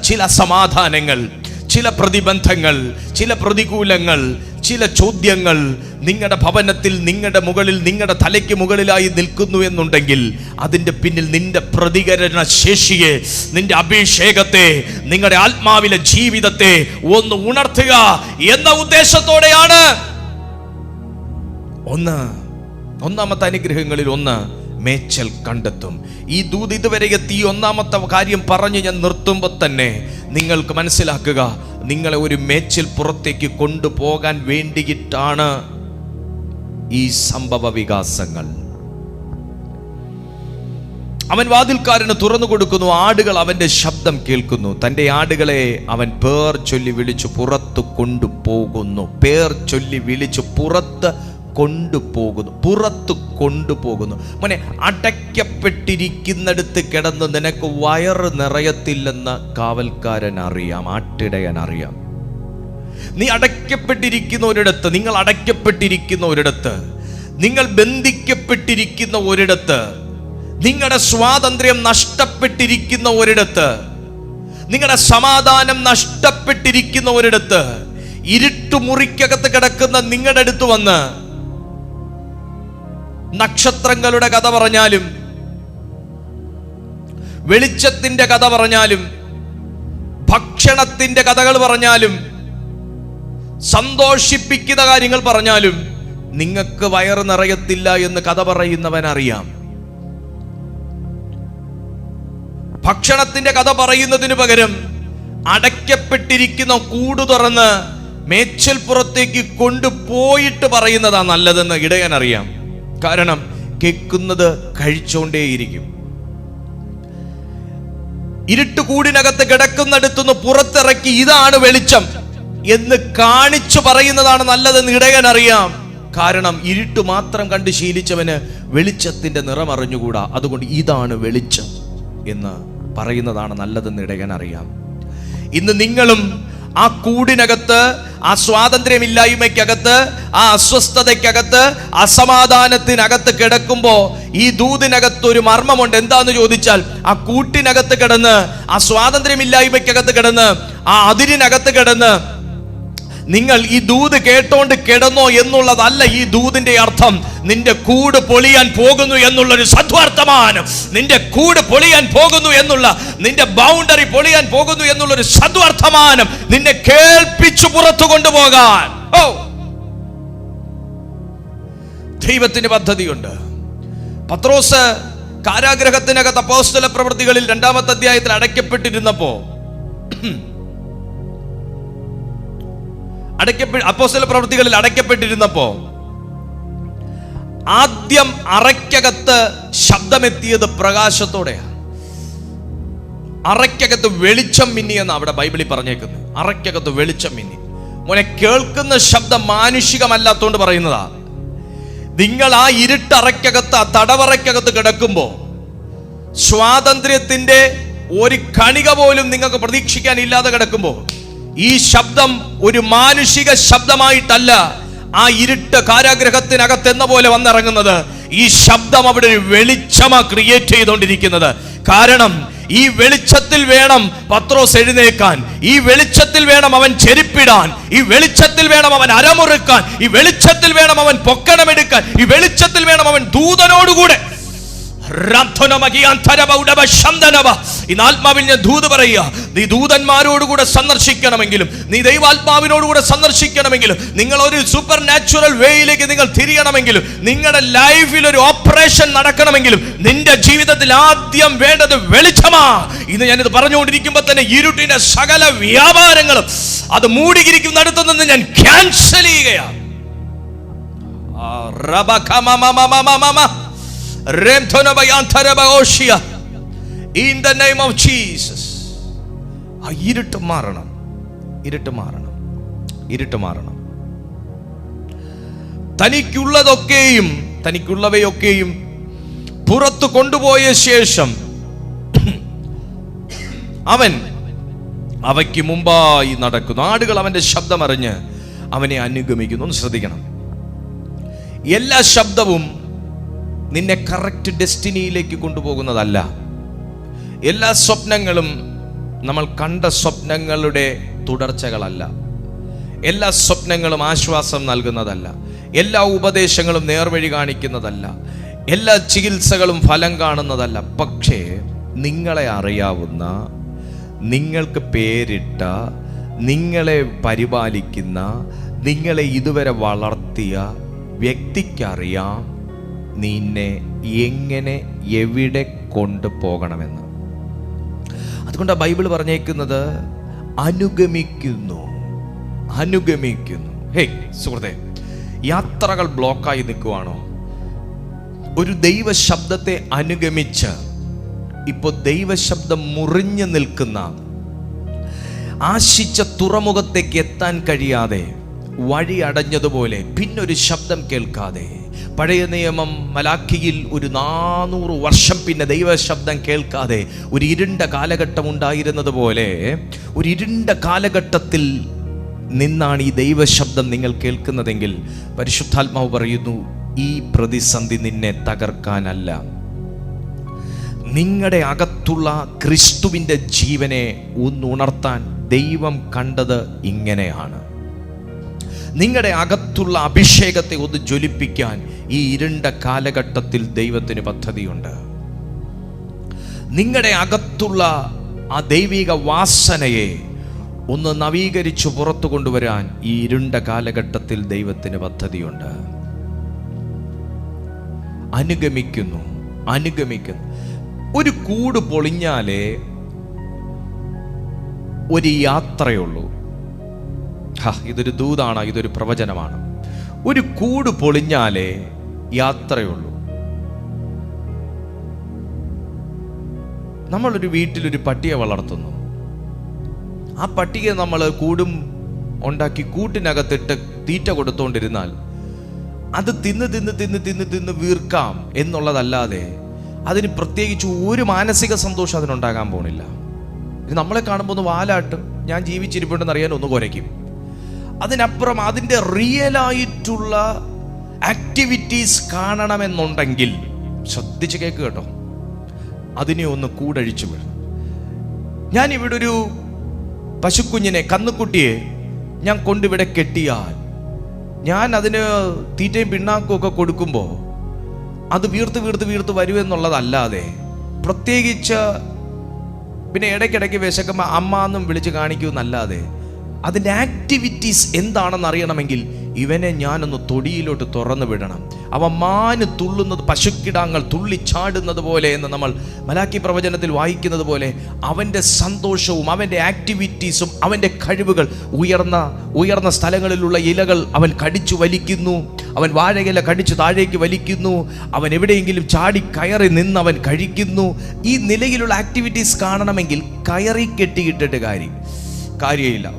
ചില സമാധാനങ്ങൾ, ചില പ്രതിബന്ധങ്ങൾ, ചില പ്രതികൂലങ്ങൾ, ചില ചോദ്യങ്ങൾ നിങ്ങളുടെ ഭവനത്തിൽ, നിങ്ങളുടെ മുകളിൽ, നിങ്ങളുടെ തലയ്ക്ക് മുകളിലായി നിൽക്കുന്നു എന്നുണ്ടെങ്കിൽ, അതിൻ്റെ പിന്നിൽ നിന്റെ പ്രതികരണ ശേഷിയെ, നിന്റെ അഭിഷേകത്തെ, നിങ്ങളുടെ ആത്മാവിലെ ജീവിതത്തെ ഒന്ന് ഉണർത്തുക എന്ന ഉദ്ദേശത്തോടെയാണ്. ഒന്നാമത്തെ അനുഗ്രഹങ്ങളിൽ ഒന്ന് മേച്ചൽ കണ്ടെത്തും. ഈ ദൂത് ഇതുവരെ എത്തി. ഒന്നാമത്തെ കാര്യം പറഞ്ഞ് ഞാൻ നിർത്തുമ്പോൾ തന്നെ നിങ്ങൾക്ക് മനസ്സിലാക്കുക, നിങ്ങളെ ഒരു മേച്ചിൽ പുറത്തേക്ക് കൊണ്ടുപോകാൻ വേണ്ടിയിട്ടാണ് ഈ സംഭവ വികാസങ്ങൾ. അവൻ വാതിൽക്കാരന് തുറന്നു കൊടുക്കുന്നു, ആടുകൾ അവന്റെ ശബ്ദം കേൾക്കുന്നു. തൻ്റെ ആടുകളെ അവൻ പേർ ചൊല്ലി വിളിച്ചു പുറത്ത് കൊണ്ടുപോകുന്നു. പേർ ചൊല്ലി വിളിച്ചു പുറത്ത് കൊണ്ടുപോകുന്നു. മോനെ, അടയ്ക്കപ്പെട്ടിരിക്കുന്നിടത്ത് കിടന്ന് നിനക്ക് വയറ് നിറയത്തില്ലെന്ന് കാവൽക്കാരൻ അറിയാം, ആട്ടിടയൻ അറിയാം. നീ അടയ്ക്കപ്പെട്ടിരിക്കുന്ന ഒരിടത്ത്, നിങ്ങൾ അടയ്ക്കപ്പെട്ടിരിക്കുന്ന ഒരിടത്ത്, നിങ്ങൾ ബന്ധിക്കപ്പെട്ടിരിക്കുന്ന ഒരിടത്ത്, നിങ്ങളുടെ സ്വാതന്ത്ര്യം നഷ്ടപ്പെട്ടിരിക്കുന്ന ഒരിടത്ത്, നിങ്ങളുടെ സമാധാനം നഷ്ടപ്പെട്ടിരിക്കുന്ന ഒരിടത്ത്, ഇരുട്ടുമുറിക്കകത്ത് കിടക്കുന്ന നിങ്ങളുടെ അടുത്ത് വന്ന് നക്ഷത്രങ്ങളുടെ കഥ പറഞ്ഞാലും, വെളിച്ചത്തിന്റെ കഥ പറഞ്ഞാലും, ഭക്ഷണത്തിന്റെ കഥകൾ പറഞ്ഞാലും, സന്തോഷിപ്പിക്കുന്ന കാര്യങ്ങൾ പറഞ്ഞാലും നിങ്ങൾക്ക് വയറ് നിറയത്തില്ല എന്ന് കഥ പറയുന്നവൻ അറിയാം. ഭക്ഷണത്തിന്റെ കഥ പറയുന്നതിന് പകരം അടയ്ക്കപ്പെട്ടിരിക്കുന്ന കൂട് തുറന്ന് മേച്ചൽപ്പുറത്തേക്ക് കൊണ്ടുപോയിട്ട് പറയുന്നതാ നല്ലതെന്ന് ഇടയൻ അറിയാം. കാരണം കേൾക്കുന്നത് കഴിച്ചോണ്ടേയിരിക്കും. ഇരുട്ടുകൂടിനകത്ത് കിടക്കുന്നിടത്തുനിന്ന് പുറത്തിറക്കി ഇതാണ് വെളിച്ചം എന്ന് കാണിച്ചു പറയുന്നതാണ് നല്ലതെന്ന് ഇടയൻ അറിയാം. കാരണം ഇരുട്ട് മാത്രം കണ്ട് ശീലിച്ചവന് വെളിച്ചത്തിന്റെ നിറം അറിഞ്ഞുകൂടാ. അതുകൊണ്ട് ഇതാണ് വെളിച്ചം എന്ന് പറയുന്നതാണ് നല്ലതെന്ന് ഇടയൻ അറിയാം. ഇന്ന് നിങ്ങളും ആ കൂടിനകത്ത്, ആ സ്വാതന്ത്ര്യമില്ലായ്മയ്ക്കകത്ത്, ആ അസ്വസ്ഥതയ്ക്കകത്ത്, അസമാധാനത്തിനകത്ത് കിടക്കുമ്പോ ഈ ദൂതിനകത്ത് ഒരു മർമ്മമുണ്ട്. എന്താന്ന് ചോദിച്ചാൽ, ആ കൂട്ടിനകത്ത് കിടന്ന്, ആ സ്വാതന്ത്ര്യമില്ലായ്മയ്ക്കകത്ത് കിടന്ന്, ആ അതിരിനകത്ത് കിടന്ന് നിങ്ങൾ ഈ ദൂത് കേട്ടോണ്ട് കിടന്നോ എന്നുള്ളതല്ല ഈ ദൂതിന്റെ അർത്ഥം. നിന്റെ കൂട് പൊളിയാൻ പോകുന്നു എന്നുള്ളൊരു സദ്വർത്തമാനം, നിന്റെ കൂട് പൊളിയാൻ പോകുന്നു എന്നുള്ള, നിന്റെ ബൗണ്ടറി പൊളിയാൻ പോകുന്നു എന്നുള്ളൊരു സദ്വർത്തമാനം നിന്നെ കേൾപ്പിച്ചു പുറത്തു കൊണ്ടുപോകാൻ ദൈവത്തിന് പദ്ധതിയുണ്ട്. പത്രോസ് കാരാഗ്രഹത്തിനകത്ത് അപ്പോസ്തല പ്രവൃത്തികളിൽ 2-ാമത്തെ അധ്യായത്തിൽ അടയ്ക്കപ്പെട്ടിരുന്നപ്പോ, അപ്പോസ്തല പ്രവൃത്തികളിൽ അടയ്ക്കപ്പെട്ടിരുന്നപ്പോ ആദ്യം അറയ്ക്കകത്ത് ശബ്ദമെത്തിയത് പ്രകാശത്തോടെയാണ്. അറയ്ക്കകത്ത് വെളിച്ചം മിന്നി എന്ന് അവിടെ ബൈബിളിൽ പറഞ്ഞേക്കുന്നത്. അറയ്ക്കകത്ത് വെളിച്ചം മിന്നി. മോനെ, കേൾക്കുന്ന ശബ്ദം മാനുഷികമല്ലാത്തോണ്ട് പറയുന്നതാ. നിങ്ങൾ ആ ഇരുട്ടറയ്ക്കകത്ത്, ആ തടവറയ്ക്കകത്ത് കിടക്കുമ്പോ സ്വാതന്ത്ര്യത്തിന്റെ ഒരു കണിക പോലും നിങ്ങൾക്ക് പ്രതീക്ഷിക്കാൻ ഇല്ലാതെ കിടക്കുമ്പോ ഈ ശബ്ദം ഒരു മാനുഷിക ശബ്ദമായിട്ടല്ല ആ ഇരുട്ട് കാരാഗ്രഹത്തിനകത്ത് എന്ന പോലെ വന്നിറങ്ങുന്നത്. ഈ ശബ്ദം അവിടെ ഒരു വെളിച്ചമാ ക്രിയേറ്റ് ചെയ്തുകൊണ്ടിരിക്കുന്നത്. കാരണം ഈ വെളിച്ചത്തിൽ വേണം പത്രോസ് എഴുന്നേൽക്കാൻ, ഈ വെളിച്ചത്തിൽ വേണം അവൻ ചെരുപ്പിടാൻ, ഈ വെളിച്ചത്തിൽ വേണം അവൻ അരമുറുക്കാൻ, ഈ വെളിച്ചത്തിൽ വേണം അവൻ പൊക്കണമെടുക്കാൻ, ഈ വെളിച്ചത്തിൽ വേണം അവൻ ദൂതനോടുകൂടെ ഇന്ന് ആത്മാവിൽ ഞാൻ ദൂത് പറയുക, നീ ദൂതന്മാരോടുകൂടെ സന്ദർശിക്കണമെങ്കിലും, നീ ദൈവാത്മാവിനോടുകൂടെ സന്ദർശിക്കണമെങ്കിലും, നിങ്ങൾ ഒരു സൂപ്പർ നാച്ചുറൽ വേയിലേക്ക് നിങ്ങൾ തിരിയണമെങ്കിലും, നിങ്ങളുടെ ലൈഫിൽ ഒരു ഓപ്പറേഷൻ നടക്കണമെങ്കിലും, നിന്റെ ജീവിതത്തിൽ ആദ്യം വേണ്ടത് വെളിച്ചമാ. ഇന്ന് ഞാനിത് പറഞ്ഞുകൊണ്ടിരിക്കുമ്പോൾ തന്നെ ഇരുട്ടിന്റെ സകല വ്യാപാരങ്ങളും അത് മൂടിയിരിക്കുന്നിടത്തു നിന്ന് ഞാൻ ക്യാൻസൽ ചെയ്യുകയാണ്. In the name of Jesus. ആ ഇരുട്ട് മാറണം, ഇരുട്ട് മാറണം, ഇരുട്ട് മാറണം. തനിക്കുള്ളവയൊക്കെയും പുറത്തു കൊണ്ടുപോയ ശേഷം അവൻ അവയ്ക്ക് മുമ്പായി നടക്കുന്നു. ആടുകൾ അവന്റെ ശബ്ദമറിഞ്ഞ് അവനെ അനുഗമിക്കുന്നു. ഒന്ന് ശ്രദ്ധിക്കണം, എല്ലാ ശബ്ദവും നിന്നെ കറക്റ്റ് ഡെസ്റ്റിനിയിലേക്ക് കൊണ്ടുപോകുന്നതല്ല. എല്ലാ സ്വപ്നങ്ങളും നമ്മൾ കണ്ട സ്വപ്നങ്ങളുടെ തുടർച്ചകളല്ല. എല്ലാ സ്വപ്നങ്ങളും ആശ്വാസം നൽകുന്നതല്ല. എല്ലാ ഉപദേശങ്ങളും നേർവഴി കാണിക്കുന്നതല്ല. എല്ലാ ചികിത്സകളും ഫലം കാണുന്നതല്ല. പക്ഷേ നിങ്ങളെ അറിയാവുന്ന, നിങ്ങൾക്ക് പേരിട്ട, നിങ്ങളെ പരിപാലിക്കുന്ന, നിങ്ങളെ ഇതുവരെ വളർത്തിയ വ്യക്തിക്കറിയാം നിന്നെ എങ്ങനെ എവിടെ കൊണ്ടുപോകണമെന്ന്. അതുകൊണ്ട് ബൈബിൾ പറഞ്ഞേക്കുന്നത് അനുഗമിക്കുന്നു, അനുഗമിക്കുന്നു. ഹേയ് സുഹൃത്തെ, യാത്രകൾ ബ്ലോക്കായി നിൽക്കുവാണോ? ഒരു ദൈവശബ്ദത്തെ അനുഗമിച്ച് ഇപ്പോൾ ദൈവശബ്ദം മുറിഞ്ഞു നിൽക്കുന്ന, ആശിച്ച തുറമുഖത്തേക്ക് എത്താൻ കഴിയാതെ വഴി അടഞ്ഞതുപോലെ പിന്നൊരു ശബ്ദം കേൾക്കാതെ, പഴയ നിയമം മലാക്കിയിൽ ഒരു 400 വർഷം പിന്നെ ദൈവശബ്ദം കേൾക്കാതെ ഒരു ഇരുണ്ട കാലഘട്ടം ഉണ്ടായിരുന്നത് പോലെ ഒരു ഇരുണ്ട കാലഘട്ടത്തിൽ നിന്നാണ് ഈ ദൈവശബ്ദം നിങ്ങൾ കേൾക്കുന്നതെങ്കിൽ പരിശുദ്ധാത്മാവ് പറയുന്നു, ഈ പ്രതിസന്ധി നിന്നെ തകർക്കാനല്ല, നിങ്ങളുടെ അകത്തുള്ള ക്രിസ്തുവിൻ്റെ ജീവനെ ഒന്നുണർത്താൻ ദൈവം കണ്ടത് ഇങ്ങനെയാണ്. നിങ്ങളുടെ അകത്തുള്ള അഭിഷേകത്തെ ഒന്ന് ജ്വലിപ്പിക്കാൻ ഈ ഇരുണ്ട കാലഘട്ടത്തിൽ ദൈവത്തിന് പദ്ധതിയുണ്ട്. നിങ്ങളുടെ അകത്തുള്ള ആ ദൈവിക വാസനയെ ഒന്ന് നവീകരിച്ചു പുറത്തു കൊണ്ടുവരാൻ ഈ ഇരുണ്ട കാലഘട്ടത്തിൽ ദൈവത്തിന് പദ്ധതിയുണ്ട്. അനുഗമിക്കുന്നു, അനുഗമിക്കുന്നു. ഒരു കൂട് പൊളിഞ്ഞാലേ ഒരു യാത്രയുള്ളൂ. ഇതൊരു ദൂതാണ്, ഇതൊരു പ്രവചനമാണ്. ഒരു കൂട് പൊളിഞ്ഞാലേ യാത്രയുള്ളൂ. നമ്മളൊരു വീട്ടിലൊരു പട്ടിയെ വളർത്തുന്നു. ആ പട്ടിയെ നമ്മൾ കൂടും ഉണ്ടാക്കി കൂട്ടിനകത്തിട്ട് തീറ്റ കൊടുത്തോണ്ടിരുന്നാൽ അത് തിന്ന് തിന്ന് തിന്ന് തിന്ന് തിന്ന് വീർക്കാം എന്നുള്ളതല്ലാതെ അതിന് പ്രത്യേകിച്ച് ഒരു മാനസിക സന്തോഷം അതിനുണ്ടാകാൻ പോണില്ല. നമ്മളെ കാണുമ്പോൾ ഒന്ന് വാലാട്ടും, ഞാൻ ജീവിച്ചിരിപ്പുണ്ടെന്ന് അറിയാൻ ഒന്ന് കുരയ്ക്കും. അതിനപ്പുറം അതിൻ്റെ റിയലായിട്ടുള്ള ആക്ടിവിറ്റീസ് കാണണമെന്നുണ്ടെങ്കിൽ ശ്രദ്ധിച്ച് കേൾക്ക് കേട്ടോ, അതിനെ ഒന്ന് കൂടഴിച്ചു വിടണം. ഞാനിവിടെ ഒരു പശുക്കുഞ്ഞിനെ, കന്നുകുട്ടിയെ ഞാൻ കൊണ്ടിവിടെ കെട്ടിയാൽ ഞാൻ അതിന് തീറ്റയും പിണ്ണാക്കും ഒക്കെ കൊടുക്കുമ്പോൾ അത് വീർത്ത് വീർത്ത് വീർത്ത് വരുമെന്നുള്ളതല്ലാതെ പ്രത്യേകിച്ച് പിന്നെ ഇടയ്ക്കിടയ്ക്ക് വിശക്കുമ്പോൾ അമ്മ എന്നും വിളിച്ച് കാണിക്കുമെന്നല്ലാതെ അതിൻ്റെ ആക്ടിവിറ്റീസ് എന്താണെന്ന് അറിയണമെങ്കിൽ ഇവനെ ഞാനൊന്ന് തൊടിയിലോട്ട് തുറന്നു വിടണം. അവ മാന് തുള്ളുന്നത്, പശുക്കിടാങ്ങൾ തുള്ളിച്ചാടുന്നത് പോലെ എന്ന് നമ്മൾ മലാക്കി പ്രവചനത്തിൽ വായിക്കുന്നത് പോലെ അവൻ്റെ സന്തോഷവും അവൻ്റെ ആക്ടിവിറ്റീസും അവൻ്റെ കഴിവുകൾ ഉയർന്ന സ്ഥലങ്ങളിലുള്ള ഇലകൾ അവൻ കടിച്ചു വലിക്കുന്നു, അവൻ വാഴയില കടിച്ചു താഴേക്ക് വലിക്കുന്നു, അവൻ എവിടെയെങ്കിലും ചാടി കയറി നിന്ന് അവൻ കഴിക്കുന്നു. ഈ നിലയിലുള്ള ആക്ടിവിറ്റീസ് കാണണമെങ്കിൽ കയറി കെട്ടിയിട്ടിട്ട് കാര്യമില്ല.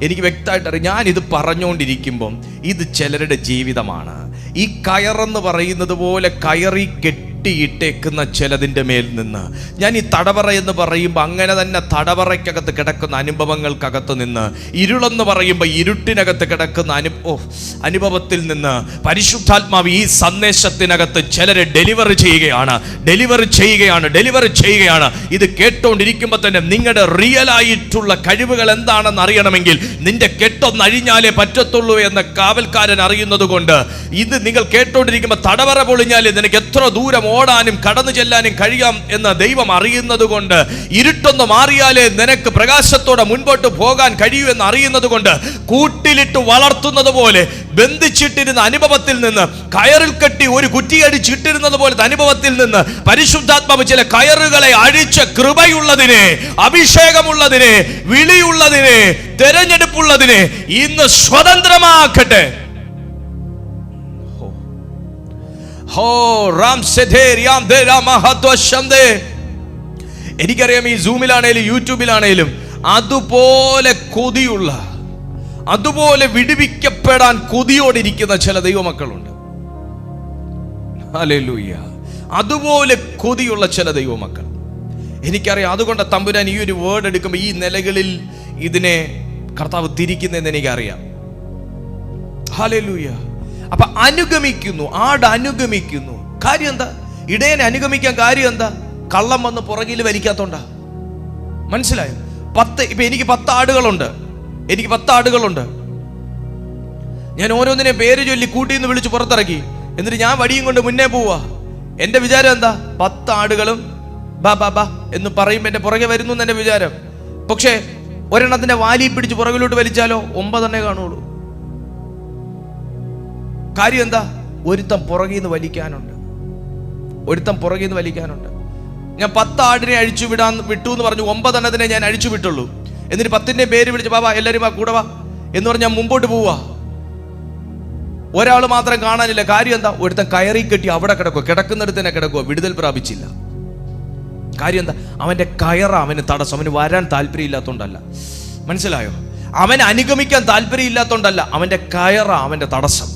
എനിക്ക് വ്യക്തമായിട്ട് അറിയാം, ഞാനിത് പറഞ്ഞുകൊണ്ടിരിക്കുമ്പം ഇത് ചിലരുടെ ജീവിതമാണ്. ഈ കയറെന്ന് പറയുന്നത് പോലെ കയറി കെട്ടി കൂട്ടിയിട്ടേക്കുന്ന ചിലതിൻ്റെ മേൽ നിന്ന്, ഞാൻ ഈ തടവറ എന്ന് പറയുമ്പോൾ അങ്ങനെ തന്നെ തടവറയ്ക്കകത്ത് കിടക്കുന്ന അനുഭവങ്ങൾക്കകത്ത് നിന്ന്, ഇരുളെന്ന് പറയുമ്പോൾ ഇരുട്ടിനകത്ത് കിടക്കുന്ന അനുഭവത്തിൽ നിന്ന് പരിശുദ്ധാത്മാവ് ഈ സന്ദേശത്തിനകത്ത് ചിലരെ ഡെലിവറി ചെയ്യുകയാണ്. ഇത് കേട്ടോണ്ടിരിക്കുമ്പോൾ തന്നെ നിങ്ങളുടെ റിയൽ ആയിട്ടുള്ള കഴിവുകൾ എന്താണെന്ന് അറിയണമെങ്കിൽ നിന്റെ കെട്ടൊന്നഴിഞ്ഞാലേ പറ്റത്തുള്ളൂ എന്ന് കാവൽക്കാരൻ അറിയുന്നത് കൊണ്ട്, ഇത് നിങ്ങൾ കേട്ടോണ്ടിരിക്കുമ്പോൾ തടവറ പൊളിഞ്ഞാലേ നിനക്ക് എത്ര ദൂരം ഓടാനും കടന്നു ചെല്ലാനും കഴിയാം എന്ന് ദൈവം അറിയുന്നത് കൊണ്ട്, ഇരുട്ടൊന്ന് മാറിയാലേ നിനക്ക് പ്രകാശത്തോടെ മുൻപോട്ട് പോകാൻ കഴിയൂ എന്ന് അറിയുന്നത് കൊണ്ട്, കൂട്ടിലിട്ട് വളർത്തുന്നത് പോലെ ബന്ധിച്ചിട്ടിരുന്ന അനുഭവത്തിൽ നിന്ന്, കയറിൽ കെട്ടി ഒരു കുറ്റിയടിച്ചിട്ടിരുന്നത് പോലത്തെ അനുഭവത്തിൽ നിന്ന് പരിശുദ്ധാത്മാവ് ചില കയറുകളെ അഴിച്ച് കൃപയുള്ളതിനെ, അഭിഷേകമുള്ളതിനെ, വിളിയുള്ളതിനെ, തെരഞ്ഞെടുപ്പുള്ളതിനെ ഇന്ന് സ്വതന്ത്രമാക്കട്ടെ. എനിക്കറിയാം ഈ സൂമിലാണേലും യൂട്യൂബിലാണേലും അതുപോലെ കൊതിയുള്ള, അതുപോലെ വിടുവിക്കപ്പെടാൻ കൊതിയോടിരിക്കുന്ന ചില ദൈവമക്കളുണ്ട്. ഹല്ലേലൂയ. അതുപോലെ കൊതിയുള്ള ചില ദൈവമക്കൾ എനിക്കറിയാം. അതുകൊണ്ട് തമ്പുരാൻ ഈ ഒരു വേർഡ് എടുക്കുമ്പോൾ ഈ നിലകളിൽ ഇതിനെ കർത്താവ് തിരിക്കുന്നതെന്ന് എനിക്കറിയാം. ഹല്ലേലൂയ. അപ്പൊ അനുഗമിക്കുന്നു, അനുഗമിക്കുന്നു. കാര്യം എന്താ? ഇടയനെ അനുഗമിക്കാൻ കാര്യം എന്താ? കള്ളം വന്ന് പുറകിൽ വലിക്കാത്തോണ്ടാ. മനസ്സിലായോ? ഇപ്പൊ എനിക്ക് 10 ആടുകളുണ്ട്. ഞാൻ ഓരോന്നിനെ പേര് ചൊല്ലി കൂട്ടിന്ന് വിളിച്ച് പുറത്തിറക്കി, എന്നിട്ട് ഞാൻ വടിയും കൊണ്ട് മുന്നേ പോവാ. എന്റെ വിചാരം എന്താ? 10 ആടുകളും ബാ ബാ ബാ എന്ന് പറയുമ്പോൾ എന്റെ പുറകെ വരുന്നു എന്റെ വിചാരം. പക്ഷെ ഒരെണ്ണത്തിന്റെ വാലി പിടിച്ച് പുറകിലോട്ട് വലിച്ചാലോ 9 കാണുള്ളൂ. കാര്യം എന്താ? ഒരുത്തം പുറകിൽ നിന്ന് വലിക്കാനുണ്ട്. ഞാൻ 10 ആടിനെ വിട്ടു എന്ന് പറഞ്ഞു, 9 ഞാൻ അഴിച്ചു വിട്ടുള്ളൂ. എന്നിട്ട് 10ന്റെ പേര് വിളിച്ച് ബാബാ എല്ലാവരും കൂടെ വാ എന്ന് പറഞ്ഞ് ഞാൻ മുമ്പോട്ട് പോവാ. ഒരാൾ മാത്രം കാണാനില്ല. കാര്യം എന്താ? ഒരുത്തൻ കയറി കെട്ടി അവിടെ കിടക്കുന്നിടത്ത് തന്നെ കിടക്കുക, വിടുതൽ പ്രാപിച്ചില്ല. കാര്യം എന്താ? അവന്റെ കയറ അവന് തടസ്സം. അവന് വരാൻ താല്പര്യം ഇല്ലാത്തോണ്ടല്ല. മനസ്സിലായോ? അവന് അനുഗമിക്കാൻ താല്പര്യം ഇല്ലാത്തോണ്ടല്ല, അവന്റെ കയറ അവന്റെ തടസ്സം,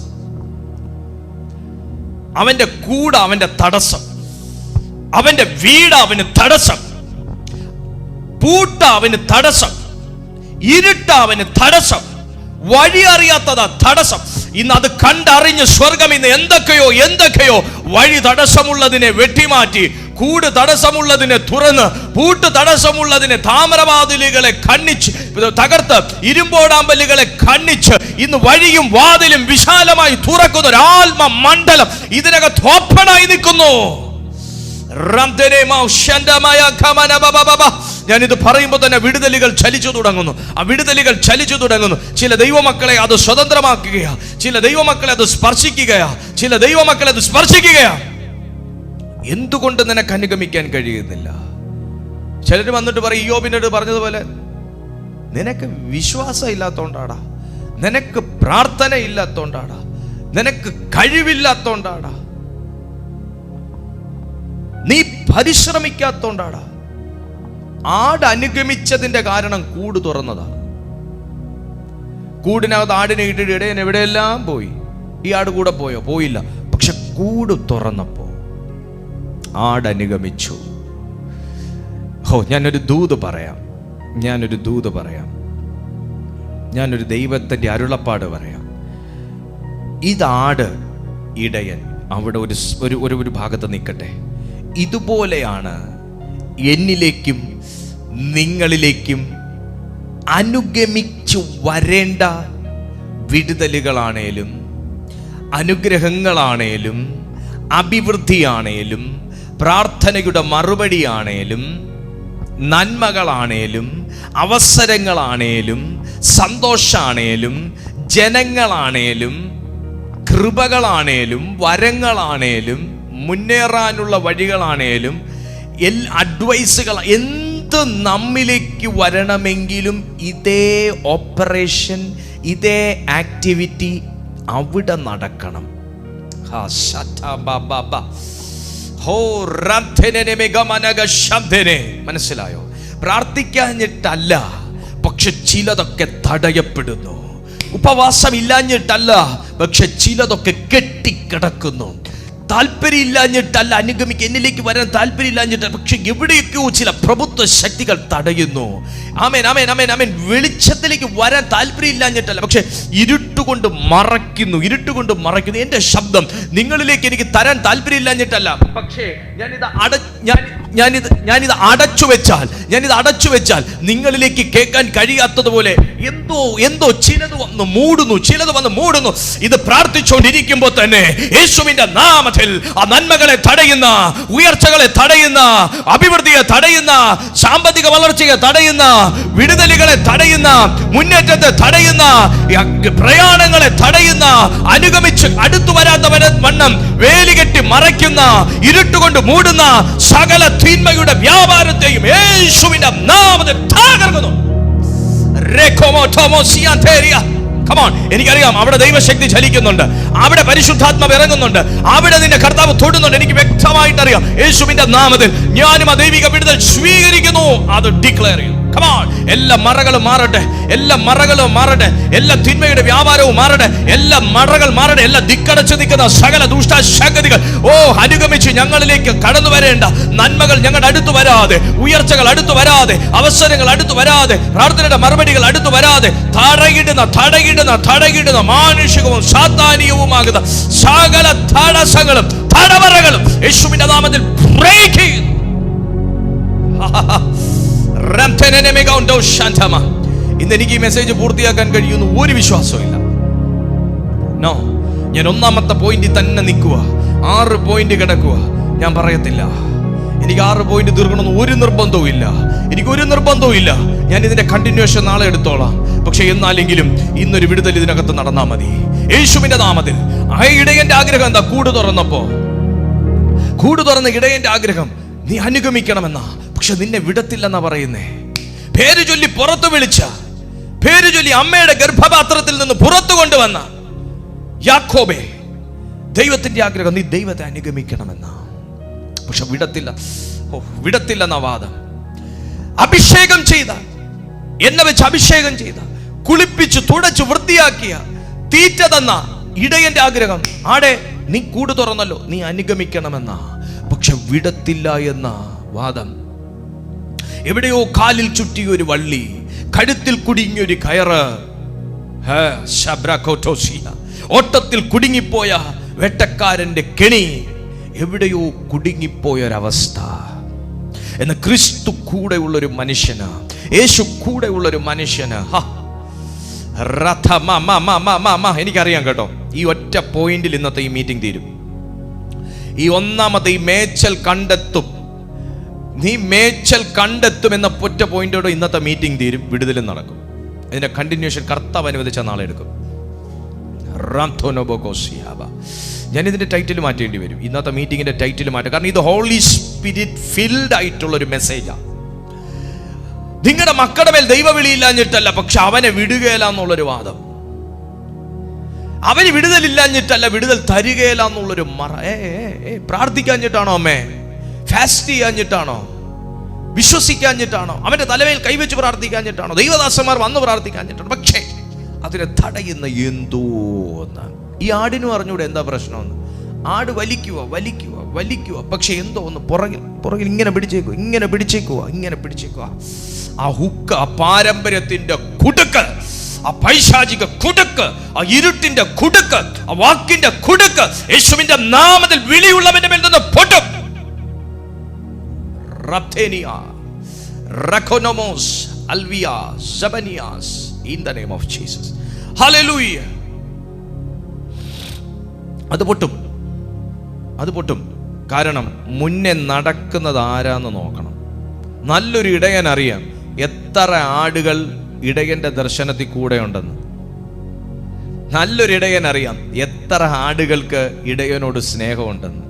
അവന്റെ കൂട അവന്റെ തടസ്സം, അവന്റെ വീട് അവന് തടസ്സം, പൂട്ട അവന് തടസ്സം, ഇരുട്ട അവന് തടസ്സം, വഴി അറിയാത്തതാ തടസ്സം. ഇന്ന് അത് കണ്ടറിഞ്ഞ് സ്വർഗം ഇന്ന് എന്തൊക്കെയോ വഴി തടസ്സമുള്ളതിനെ വെട്ടിമാറ്റി, കൂട് തടസ്സമുള്ളതിനെ തുറന്ന്, പൂട്ട് തടസ്സമുള്ളതിനെ താമരവാതിലുകളെ തകർത്ത്, ഇരുമ്പോടാമ്പലുകളെ ഖണ്ഡിച്ച് ഇന്ന് വഴിയും വാതിലും വിശാലമായി തുറക്കുന്ന ഒരു ആത്മ മണ്ഡലം ഇതിനകത്ത് ഓപ്പണായി നിൽക്കുന്നു. ഞാനിത് പറയുമ്പോൾ തന്നെ വിടുതലുകൾ ചലിച്ചു തുടങ്ങുന്നു. ചില ദൈവമക്കളെ അത് സ്വതന്ത്രമാക്കുകയാ, ചില ദൈവമക്കളെ അത് സ്പർശിക്കുകയാ. എന്തുകൊണ്ട് നിനക്ക് അനുഗമിക്കാൻ കഴിയുന്നില്ല? ചിലർ വന്നിട്ട് പറയും, യോബിനോട് പറഞ്ഞതുപോലെ, നിനക്ക് വിശ്വാസം ഇല്ലാത്തോണ്ടാടാ, നിനക്ക് പ്രാർത്ഥന ഇല്ലാത്തോണ്ടാടാ, നിനക്ക് കഴിവില്ലാത്തോണ്ടാടാ, നീ പരിശ്രമിക്കാത്തോണ്ടാടാ. ആട് അനുഗമിച്ചതിന്റെ കാരണം കൂട് തുറന്നതാ. കൂടിനകത്ത് ആടിനെ ഇട്ടിട്ട് ഇടയൻ എവിടെയെല്ലാം പോയി. ഈ ആട് കൂടെ പോയോ? പോയില്ല. പക്ഷെ കൂട് തുറന്നപ്പോ ആടനുഗമിച്ചു. ഞാനൊരു ദൂത് പറയാം. ഞാനൊരു ദൈവത്തിന്റെ അരുളപ്പാട് പറയാം. ഇതാട് ഇടയൻ അവിടെ ഒരു ഭാഗത്ത് നിൽക്കട്ടെ. ഇതുപോലെയാണ് എന്നിലേക്കും നിങ്ങളിലേക്കും അനുഗമിച്ചു വരേണ്ട വിടുതലുകളാണേലും അനുഗ്രഹങ്ങളാണേലും അഭിവൃദ്ധിയാണേലും പ്രാർത്ഥനയുടെ മറുപടിയാണേലും നന്മകളാണേലും അവസരങ്ങളാണേലും സന്തോഷാണേലും ജനങ്ങളാണേലും കൃപകളാണേലും വരങ്ങളാണേലും മുന്നേറാനുള്ള വഴികളാണേലും അഡ്വൈസുകൾ എന്ത് നമ്മിലേക്ക് വരണമെങ്കിലും ഇതേ ഓപ്പറേഷൻ, ഇതേ ആക്ടിവിറ്റി അവിടെ നടക്കണം. മനസ്സിലായോ? പ്രാർത്ഥിക്കാഞ്ഞിട്ടല്ല, പക്ഷെ ചിലതൊക്കെ തടയപ്പെടുന്നു. ഉപവാസം ഇല്ലാഞ്ഞിട്ടല്ല, പക്ഷെ ചിലതൊക്കെ കെട്ടിക്കിടക്കുന്നു. താല്പര്യമില്ലാഞ്ഞിട്ടല്ല അനുഗമിക്കുക, എന്നിലേക്ക് വരാൻ താല്പര്യമില്ലാഞ്ഞിട്ടല്ല. പക്ഷെ എവിടെയൊക്കെയോ ചില പ്രഭുത്വ ശക്തികൾ തടയുന്നു. ആമേൻ, ആമേൻ, ആമേൻ, ആമേൻ. വെളിച്ചത്തിലേക്ക് വരാൻ താല്പര്യമില്ലാഞ്ഞിട്ടല്ല, പക്ഷെ ഇരുട്ടുകൊണ്ട് മറയ്ക്കുന്നു. എൻ്റെ ശബ്ദം നിങ്ങളിലേക്ക് എനിക്ക് തരാൻ താല്പര്യമില്ലാഞ്ഞിട്ടല്ല. പക്ഷേ ഞാനിത് അടച്ചു വെച്ചാൽ നിങ്ങളിലേക്ക് കേൾക്കാൻ കഴിയാത്തതുപോലെ എന്തോ ചിലത് വന്ന് മൂടുന്നു. ഇത് പ്രാർത്ഥിച്ചുകൊണ്ടിരിക്കുമ്പോൾ തന്നെ യേശുവിന്റെ നാമത്തിൽ ആ നന്മകളെ തടയുന്ന, ഉയർച്ചകളെ തടയുന്ന, അഭിവൃദ്ധിയെ തടയുന്ന, സാമ്പത്തിക വളർച്ചയെ തടയുന്ന, വിടുതലുകളെ തടയുന്ന, മുന്നേറ്റത്തെ തടയുന്ന, പ്രയാണങ്ങളെ തടയുന്ന, അനുഗമിച്ച് അടുത്തു വരാത്തവരെ വണ്ണം വേലികെട്ടി മറയ്ക്കുന്ന, ഇരുട്ടുകൊണ്ട് മൂടുന്ന സകല തിന്മയുടെ വ്യാപാരത്തെയും യേശുവിന്റെ നാമത്തിൽ തകർക്കുന്നു. എനിക്കറിയാം അവിടെ ദൈവശക്തി ചലിക്കുന്നുണ്ട്, അവിടെ പരിശുദ്ധാത്മാവ് ഇറങ്ങുന്നുണ്ട്, അവിടെ നിന്റെ കർത്താവ് തൊടുന്നുണ്ട്. എനിക്ക് വ്യക്തമായിട്ട് അറിയാം. യേശുവിന്റെ നാമത്തിൽ ഞാനും ആ ദൈവിക വിടുതൽ സ്വീകരിക്കുന്നു. അത് ഡിക്ലെയർ ചെയ്യും. എല്ലാ മറകളും മാറട്ടെ, എല്ലാ തിന്മയുടെ വ്യാപാരവും മാറട്ടെ, എല്ലാ മറകൾ മാറട്ടെ, എല്ലാ ദിക്കടച്ചു നിൽക്കുന്ന സകല ദുഷ്ടശക്തികൾ അനുഗമിച്ച് ഞങ്ങളിലേക്ക് കടന്നു വരേണ്ട നന്മകൾ ഞങ്ങളുടെ അടുത്ത് വരാതെ, ഉയർച്ചകൾ അടുത്ത് വരാതെ, അവസരങ്ങൾ അടുത്ത് വരാതെ, പ്രാർത്ഥനയുടെ മറുപടികൾ അടുത്ത് വരാതെ തടയിടുന്ന മാനുഷികവും സാത്താനികവുമാകുന്ന സകല തടസ്സങ്ങളും തടവറകളും യേശുവിന്റെ നാമത്തിൽ ബ്രേക്ക് ചെയ്യുന്നു. ഇന്ന് എനിക്ക് ഈ മെസ്സേജ് പൂർത്തിയാക്കാൻ കഴിയുന്ന ഒരു വിശ്വാസവും ഇല്ല. നോ, ഞാൻ ഒന്നാമത്തെ പോയിന്റിൽ തന്നെ നിൽക്കുക. 6 പോയിന്റ് കിടക്കുക. ഞാൻ പറയത്തില്ല എനിക്ക് 6 പോയിന്റ് തീർക്കണമെന്ന് ഒരു നിർബന്ധവും ഇല്ല. ഞാൻ ഇതിന്റെ കണ്ടിന്യൂഷൻ നാളെ എടുത്തോളാം. പക്ഷെ എന്നാലെങ്കിലും ഇന്നൊരു വിടുതൽ ഇതിനകത്ത് നടന്നാൽ മതി. യേശുവിന്റെ നാമത്തിൽ. ആ ഇടയന്റെ ആഗ്രഹം എന്താ? കൂട് തുറന്ന ഇടയന്റെ ആഗ്രഹം നീ അനുഗമിക്കണമെന്നാ. പക്ഷെ നിന്നെ വിടത്തില്ലെന്നാ പറയുന്നേ. പേര് ചൊല്ലി പുറത്തു വിളിച്ച, പേര് ചൊല്ലി അമ്മയുടെ ഗർഭപാത്രത്തിൽ നിന്ന് പുറത്തു കൊണ്ടുവന്ന യാക്കോബേ, ദൈവത്തിന്റെ ആഗ്രഹം നീ ദൈവത്തെ അനുഗമിക്കണമെന്നാ. പക്ഷെ വിടത്തില്ലെന്ന വാദം. അഭിഷേകം ചെയ്ത, എന്നെ വെച്ച് അഭിഷേകം ചെയ്ത, കുളിപ്പിച്ച് തുടച്ച് വൃത്തിയാക്കിയ, തീറ്റ തന്ന ഇടയന്റെ ആഗ്രഹം ആടെ നീ കൂട് തുറന്നല്ലോ, നീ അനുഗമിക്കണമെന്നാ. പക്ഷെ വിടത്തില്ല എന്ന വാദം. എവിടെയോ കാലിൽ ചുറ്റിയ ഒരു വള്ളി, കഴുത്തിൽ കുടുങ്ങിയൊരു കയറ്, ഓട്ടത്തിൽ കുടുങ്ങിപ്പോയ വേട്ടക്കാരന്റെ കെണി, എവിടെയോ കുടുങ്ങിപ്പോയൊരവസ്ഥ. എന്ന് ക്രിസ്തു കൂടെ ഉള്ളൊരു മനുഷ്യന്, യേശു കൂടെ ഉള്ളൊരു മനുഷ്യന് എനിക്കറിയാം കേട്ടോ. ഈ ഒറ്റ പോയിന്റിൽ ഇന്നത്തെ ഈ മീറ്റിംഗ് തീരും. ഈ ഒന്നാമത്തെ ഈ മേച്ചൽ കണ്ടെത്തും, നീ മേച്ചൽ കണ്ടെത്തും എന്ന ഒറ്റ പോയിന്റോടെ ഇന്നത്തെ മീറ്റിംഗ് തീരും. വിടുതലും നടക്കും. ഇതിന്റെ കണ്ടിന്യൂഷൻ കർത്താവ് അനുവദിച്ച നാളെ എടുക്കും. ഞാൻ ഇതിന്റെ ടൈറ്റിൽ മാറ്റേണ്ടി വരും. ഇന്നത്തെ മീറ്റിംഗിന്റെ ടൈറ്റിൽ മാറ്റാം. കാരണം ഇത് ഹോളി സ്പിരിറ്റ് ഫിൽഡ് ആയിട്ടുള്ള ഒരു മെസ്സേജാണ്. നിങ്ങളുടെ മക്കളുടെ മേൽ ദൈവവിളിയില്ലാഞ്ഞിട്ടല്ല, പക്ഷെ അവനെ വിടുകയില്ല എന്നുള്ളൊരു വാദം. അവന് വിടുതലില്ലാഞ്ഞിട്ടല്ല, വിടുതൽ തരികയില്ല എന്നുള്ളൊരു പ്രാർത്ഥിക്കാഞ്ഞിട്ടാണോ അമ്മേ? ഫാസ്റ്റ് ചെയ്യാഞ്ഞിട്ടാണോ? വിശ്വസിക്കാഞ്ഞിട്ടാണോ? അവന്റെ തലവേൽ കൈവച്ച് പ്രാർത്ഥിക്കാഞ്ഞിട്ടാണോ? ദൈവദാസന്മാർ വന്ന് പ്രാർത്ഥിക്കാഞ്ഞിട്ടാണോ? പക്ഷേ അതിനെ തടയുന്ന എന്തോന്ന്. ഈ ആടിനും അറിഞ്ഞൂടെ എന്താ പ്രശ്നമെന്ന്. ആട് വലിക്കുക, പക്ഷെ എന്തോ ഒന്ന് പുറകിൽ ഇങ്ങനെ പിടിച്ചേക്കുക. ആ ഹുക്ക്, ആ പാരമ്പര്യത്തിന്റെ കുടുക്ക്, ആ പൈശാചിക കുടുക്ക്, ആ ഇരുട്ടിന്റെ കുടുക്ക്, ആ വാക്കിന്റെ കുടുക്ക് യേശുവിന്റെ നാമത്തിൽ വിളിയുള്ളവന്റെ മേൽ നിന്ന് പൊട്ടും. In the name of Jesus. Hallelujah. അത് പൊട്ടും. കാരണം മുന്നേ നടക്കുന്നത് ആരാന്ന് നോക്കണം. നല്ലൊരു ഇടയൻ അറിയാം എത്ര ആടുകൾ ഇടയന്റെ ദർശനത്തിൽ കൂടെ ഉണ്ടെന്ന്. നല്ലൊരു ഇടയൻ അറിയാം എത്ര ആടുകൾക്ക് ഇടയനോട് സ്നേഹമുണ്ടെന്ന്.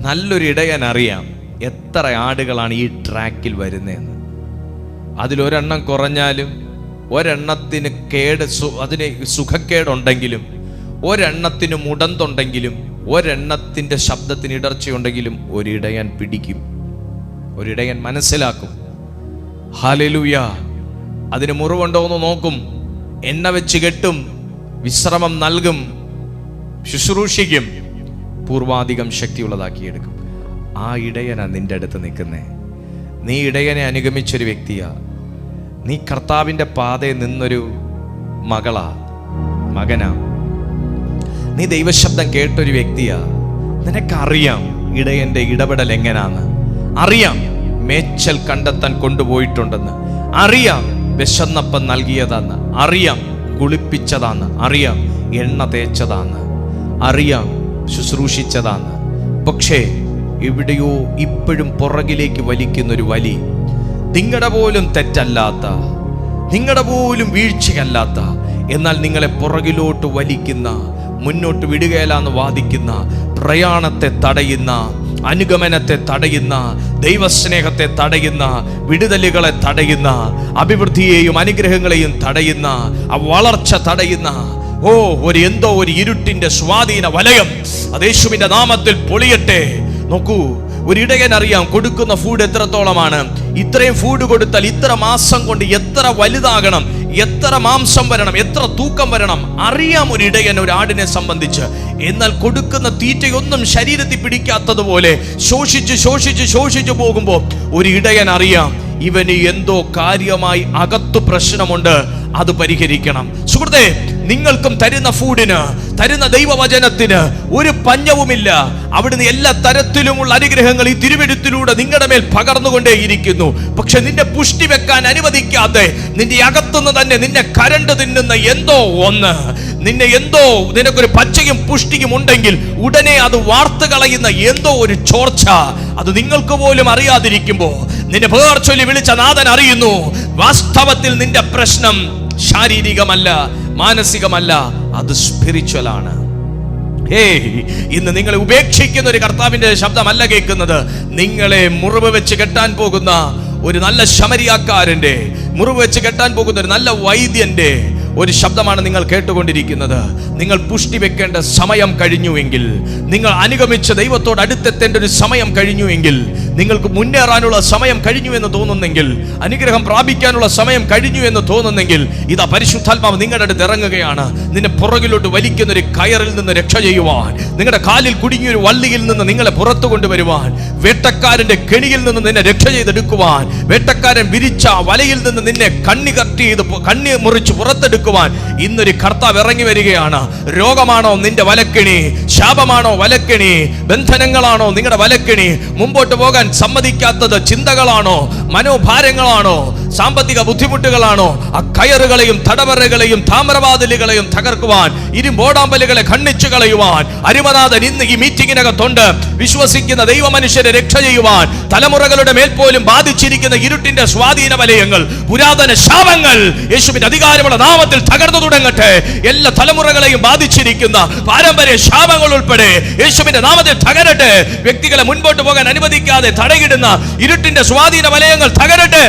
നല്ലൊരു ഇടയൻ അറിയാം എത്ര ആടുകളാണ് ഈ ട്രാക്കിൽ വരുന്നതെന്ന്. അതിലൊരെണ്ണം കുറഞ്ഞാലും, ഒരെണ്ണത്തിന് അതിന് സുഖക്കേടുണ്ടെങ്കിലും, ഒരെണ്ണത്തിന് മുടന്തുണ്ടെങ്കിലും, ഒരെണ്ണത്തിന്റെ ശബ്ദത്തിന് ഇടർച്ചയുണ്ടെങ്കിലും ഒരിടയൻ പിടിക്കും, ഒരിടയൻ മനസ്സിലാക്കും. ഹല്ലേലൂയ. അതിന് മുറിവുണ്ടോന്ന് നോക്കും, എണ്ണ വെച്ച് കെട്ടും, വിശ്രമം നൽകും, ശുശ്രൂഷിക്കും. പൂർവാധികം ശക്തിയുള്ളതാക്കിയെടുക്കും. ആ ഇടയനാ നിന്റെ അടുത്ത് നിൽക്കുന്നേ. നീ ഇടയനെ അനുഗമിച്ചൊരു വ്യക്തിയാ. നീ കർത്താവിൻ്റെ പാതയിൽ നിന്നൊരു മകനാ. നീ ദൈവശബ്ദം കേട്ടൊരു വ്യക്തിയാ. നിനക്കറിയാം ഇടയന്റെ ഇടപെടൽ എങ്ങനാന്ന്. അറിയാം മേച്ചൽ കണ്ടെത്താൻ കൊണ്ടുപോയിട്ടുണ്ടെന്ന്. അറിയാം വിശന്നപ്പം നൽകിയതാന്ന്. അറിയാം കുളിപ്പിച്ചതാന്ന്. അറിയാം എണ്ണ തേച്ചതാന്ന്. അറിയാം ശുശ്രൂഷിച്ചതാന്ന്. പക്ഷേ എവിടെയോ ഇപ്പോഴും പുറകിലേക്ക് വലിക്കുന്നൊരു വലി, നിങ്ങളുടെ പോലും തെറ്റല്ലാത്ത, നിങ്ങളുടെ പോലും വീഴ്ചയല്ലാത്ത, എന്നാൽ നിങ്ങളെ പുറകിലോട്ട് വലിക്കുന്ന, മുന്നോട്ട് വിടുകയില്ലാന്ന് വാദിക്കുന്ന, പ്രയാണത്തെ തടയുന്ന, അനുഗമനത്തെ തടയുന്ന, ദൈവസ്നേഹത്തെ തടയുന്ന, വിടുതലുകളെ തടയുന്ന, അഭിവൃദ്ധിയെയും അനുഗ്രഹങ്ങളെയും തടയുന്ന, ആ വളർച്ച തടയുന്ന ഒരു ഇരുട്ടിന്റെ സ്വാധീന വലയം അത് യേശുവിന്റെ നാമത്തിൽ പൊളിയട്ടെ. നോക്കൂ, ഒരു ഇടയൻ അറിയാം കൊടുക്കുന്ന ഫുഡ് എത്രത്തോളമാണ്. ഇത്രയും ഫുഡ് കൊടുത്താൽ ഇത്ര മാസം കൊണ്ട് എത്ര വലുതാകണം, എത്ര മാംസം വരണം, എത്ര തൂക്കം വരണം, അറിയാം ഒരു ഇടയൻ ഒരു ആടിനെ സംബന്ധിച്ച്. എന്നാൽ കൊടുക്കുന്ന തീറ്റയൊന്നും ശരീരത്തിൽ പിടിക്കാത്തതുപോലെ ശോഷിച്ചു പോകുമ്പോൾ ഒരു ഇടയൻ അറിയാം ഇവന് എന്തോ കാര്യമായി അകത്തു പ്രശ്നമുണ്ട്, അത് പരിഹരിക്കണം. സുഹൃത്തേ, നിങ്ങൾക്കും തരുന്ന ഫുഡിന്, തരുന്ന ദൈവവചനത്തിന് ഒരു പഞ്ഞവുമില്ല. അവിടുന്ന് എല്ലാ തരത്തിലുമുള്ള അനുഗ്രഹങ്ങൾ ഈ തിരുവെഴുത്തിലൂടെ നിങ്ങളുടെ മേൽ പകർന്നുകൊണ്ടേയിരിക്കുന്നു. പക്ഷെ നിന്നെ പുഷ്ടി വെക്കാൻ അനുവദിക്കാതെ നിന്റെ അകത്തുനിന്ന് തന്നെ നിന്നെ കരണ്ട് തിന്നുന്ന എന്തോ ഒന്ന്, നിനക്കൊരു പച്ചയും പുഷ്ടിയും ഉണ്ടെങ്കിൽ ഉടനെ അത് വാർത്ത് കളയുന്ന എന്തോ ഒരു ചോർച്ച, അത് നിങ്ങൾക്ക് പോലും അറിയാതിരിക്കുമ്പോ നിന്നെ പേർ ചൊല്ലി വിളിച്ച നാഥൻ അറിയുന്നു. വാസ്തവത്തിൽ നിന്റെ പ്രശ്നം ശാരീരികമല്ല, മാനസികമല്ല, അത് സ്പിരിച്വൽ ആണ്. ഇന്ന് നിങ്ങളെ ഉപേക്ഷിക്കുന്ന ഒരു കർത്താവിന്റെ ശബ്ദമല്ല കേൾക്കുന്നത്. നിങ്ങളെ മുറിവ് വെച്ച് കെട്ടാൻ പോകുന്ന ഒരു നല്ല ശമരിയാക്കാരന്റെ, മുറിവ് വെച്ച് കെട്ടാൻ പോകുന്ന ഒരു നല്ല വൈദ്യന്റെ ഒരു ശബ്ദമാണ് നിങ്ങൾ കേട്ടുകൊണ്ടിരിക്കുന്നത്. നിങ്ങൾ പുഷ്ടി വെക്കേണ്ട സമയം കഴിഞ്ഞുവെങ്കിൽ, നിങ്ങൾ അനുഗമിച്ച ദൈവത്തോട് അടുത്തെത്തേണ്ട ഒരു സമയം കഴിഞ്ഞുവെങ്കിൽ, നിങ്ങൾക്ക് മുന്നേറാനുള്ള സമയം കഴിഞ്ഞു എന്ന് തോന്നുന്നെങ്കിൽ, അനുഗ്രഹം പ്രാപിക്കാനുള്ള സമയം കഴിഞ്ഞു എന്ന് തോന്നുന്നെങ്കിൽ, ഇതാ പരിശുദ്ധാത്മാവ് നിങ്ങളുടെ അടുത്ത് ഇറങ്ങുകയാണ്. നിന്നെ പുറകിലോട്ട് വലിക്കുന്ന ഒരു കയറിൽ നിന്ന് രക്ഷ ചെയ്യുവാൻ, നിങ്ങളുടെ കാലിൽ കുടുങ്ങിയൊരു വള്ളിയിൽ നിന്ന് നിങ്ങളെ പുറത്തു കൊണ്ടുവരുവാൻ, വേട്ടക്കാരന്റെ കെണിയിൽ നിന്ന് നിന്നെ രക്ഷ ചെയ്തെടുക്കുവാൻ, വേട്ടക്കാരൻ വിരിച്ച വലയിൽ നിന്ന് നിന്നെ കണ്ണി മുറിച്ച് പുറത്തെടുക്കുവാൻ ഇന്നൊരു കർത്താവ് ഇറങ്ങി വരികയാണ്. രോഗമാണോ നിന്റെ വലക്കെണി? ശാപമാണോ വലക്കെണി? ബന്ധനങ്ങളാണോ നിങ്ങളുടെ വലക്കെണി? മുമ്പോട്ട് പോകാൻ സമ്മതിക്കാത്തത് ചിന്തകളാണോ? മനോഭാരങ്ങളാണോ? സാമ്പത്തിക ബുദ്ധിമുട്ടുകളാണോ? ആ കയറുകളെയും തടവറകളെയും താമ്രവാതിലുകളെയും തകർക്കുവാൻ, ഇരുമ്പോടാമ്പലുകളെ ഖണ്ഡിച്ചു കളയുവാൻ അരുമനാഥൻ ഇന്ന് ഈ മീറ്റിംഗിനകത്തുണ്ട്. വിശ്വസിക്കുന്ന ദൈവ മനുഷ്യരെ രക്ഷ ചെയ്യുവാൻ, തലമുറകളുടെ മേൽ പോലും ബാധിച്ചിരിക്കുന്ന ഇരുട്ടിന്റെ സ്വാധീന വലയങ്ങൾ, പുരാതന ശാപങ്ങൾ യേശുവിന്റെ അധികാരമുള്ള നാമത്തിൽ തകർന്നു തുടങ്ങട്ടെ. എല്ലാ തലമുറകളെയും ബാധിച്ചിരിക്കുന്ന പാരമ്പര്യ ശാപങ്ങൾ ഉൾപ്പെടെ യേശുവിന്റെ നാമത്തിൽ തകരട്ടെ. വ്യക്തികളെ മുൻപോട്ട് പോകാൻ അനുവദിക്കാതെ തടയിടുന്ന ഇരുട്ടിന്റെ സ്വാധീന വലയങ്ങൾ തകരട്ടെ.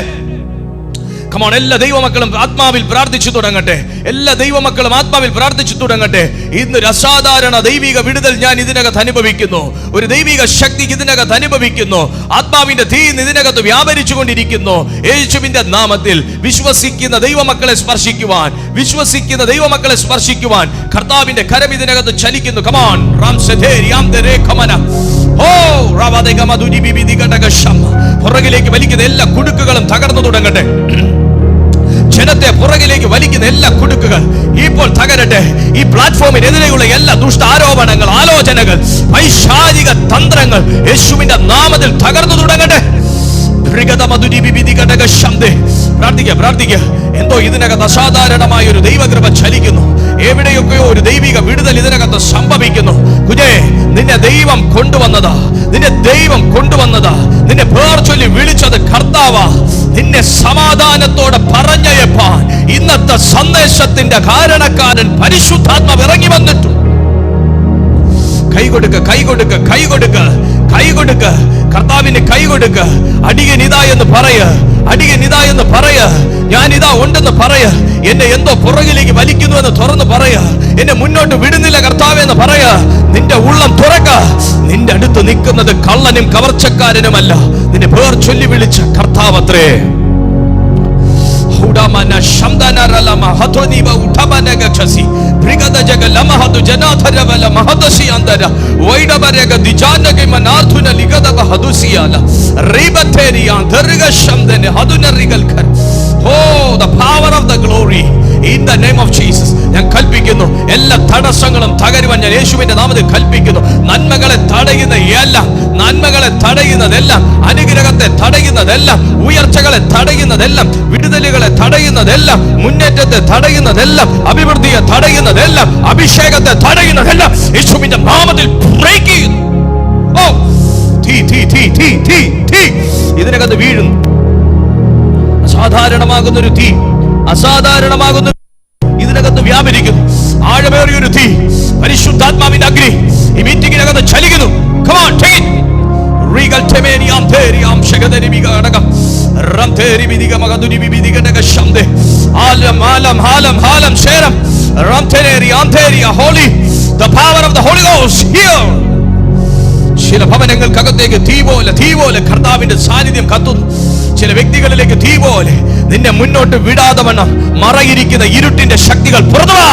കമോൺ, എല്ലാ ദൈവമക്കളും ആത്മാവിൽ പ്രാർത്ഥിച്ചു തുടങ്ങട്ടെ. എല്ലാ ദൈവമക്കളും ആത്മാവിൽ പ്രാർത്ഥിച്ചു തുടങ്ങട്ടെ. ഇന്നൊരു അസാധാരണ ദൈവിക വിടുതൽ ഞാൻ ഇതിനകത്ത് അനുഭവിക്കുന്നു. ഒരു ദൈവിക ശക്തി ഇതിനകത്ത് അനുഭവിക്കുന്നു. ആത്മാവിന്റെ തീ ഇതിനകത്ത് വ്യാപരിച്ചു കൊണ്ടിരിക്കുന്നു. യേശുവിന്റെ നാമത്തിൽ വിശ്വസിക്കുന്ന ദൈവമക്കളെ സ്പർശിക്കുവാൻ, വിശ്വസിക്കുന്ന ദൈവമക്കളെ സ്പർശിക്കുവാൻ കർത്താവിന്റെ കരം ഇതിനകത്ത് ചലിക്കുന്നു. കമോൺ, പുറകിലേക്ക് വലിക്കുന്ന എല്ലാ കുടുക്കുകളും തകർന്നു തുടങ്ങട്ടെ. ജനത്തെ പുറകിലേക്ക് വലിക്കുന്ന എല്ലാ കുടുക്കുകൾ ഇപ്പോൾ തകരട്ടെ. ഈ പ്ലാറ്റ്ഫോമിനെതിരെയുള്ള എല്ലാ ദുഷ്ട ആരോപണങ്ങൾ, ആലോചനകൾ, പൈശാചിക തന്ത്രങ്ങൾ യേശുവിന്റെ നാമത്തിൽ തകർന്നു തുടങ്ങട്ടെ. പ്രാർത്ഥിക്കുക. എന്തോ ഇതിനകത്ത് അസാധാരണമായ ഒരു ദൈവകൃപ ചലിക്കുന്നു. എവിടെയൊക്കെയോ ഒരു ദൈവിക വിടുതൽ ഇതിനകത്ത് സംഭവിക്കുന്നു. കുഞ്ഞേ, നിന്നെ ദൈവം കൊണ്ടുവന്നതാ, നിന്നെ പേർ ചൊല്ലി വിളിച്ചത് കർത്താവാ. നിന്നെ സമാധാനത്തോടെ പറഞ്ഞയപ്പാൻ ഇന്നത്തെ സന്ദേശത്തിന്റെ കാരണക്കാരൻ പരിശുദ്ധാത്മാവ് ഇറങ്ങി വന്നിട്ടു. കൈകൊടുക്ക കർത്താവിന് കൈകൊടുക്ക. അടിയനിതാ എന്ന് പറയ, ഞാനിതാ ഉണ്ടെന്ന് പറയ. എന്നെ എന്തോ പുറകിലേക്ക് വലിക്കുന്നു എന്ന് തുറന്ന് പറയ. എന്നെ മുന്നോട്ട് വിടുന്നില്ല കർത്താവ് എന്ന് പറയ. നിന്റെ ഉള്ളം തുറക്ക. നിന്റെ അടുത്ത് നിൽക്കുന്നത് കള്ളനും കവർച്ചക്കാരനുമല്ല, നിന്നെ പേർ ചൊല്ലി വിളിച്ച കർത്താവത്രേ. ചസി ബ്രിഗദ ജഗ ലമഹദു ജനാധരവല മഹദസി അന്തര വൈഡബരഗ ദിജാനഗ മനാർഥുന ലിഗദബ ഹദുസിയാല റിബതേരി അന്തർഗ ശംദന ഹദുനറിഗൽ ഖർ. Oh, the power of the glory in the name of Jesus. ഞാൻ കൽപ്പിക്കുന്നു, എല്ലാ തടസ്സങ്ങളും തകരുവാൻ ഞാൻ യേശുവിന്റെ നാമത്തിൽ കൽപ്പിക്കുന്നു. നന്മകളെ തടയുന്ന എല്ലാം, നന്മകളെ തടയുന്നതെല്ലാം, അനുഗ്രഹത്തെ തടയുന്നതെല്ലാം, ഉയർച്ചകളെ തടയുന്നതെല്ലാം, വിടുതലുകളെ തടയുന്നതെല്ലാം, മുന്നേറ്റത്തെ തടയുന്നതെല്ലാം, അഭിവൃദ്ധിയെ തടയുന്നതെല്ലാം, അഭിഷേകത്തെ തടയുന്നതെല്ലാം യേശുവിന്റെ നാമത്തിൽ ബ്രേക്ക് ചെയ്യുന്നു. ഓ തീ തീ തീ തീ തീ തീ ഇതിനകത്ത് വീഴുന്നു. അസാധാരണമാകുന്നൊരു തീ, അസാധാരണമാകുന്ന ഇതിനകത്ത് വ്യാപരിക്കുന്നു. ആഴമേറിയൊരു തീ, പരിശുദ്ധാത്മാവിന്റെ അഗ്നി ഈ മീറ്റിംഗിനകത്ത് ചലിക്കുന്നു. Come on, take it. Regal temeniam teriam shagaderi bigadagam ram teri bidiga magaduri bidiga daga shamde alam alam alam alam sheram ram teri anteri holy, the power of the Holy Ghost here. ചില ഭവനങ്ങൾക്കകത്തേക്ക് തീ പോലെ കർത്താവിന്റെ സാന്നിധ്യം കത്തുന്നു. ചില വ്യക്തികളിലേക്ക് തീ പോലെ നിന്നെ മുന്നോട്ട് വിടാതെ വണ്ണം മറയിരിക്കുന്ന ഇരുട്ടിന്റെ ശക്തികൾ പുറത്തുവാ.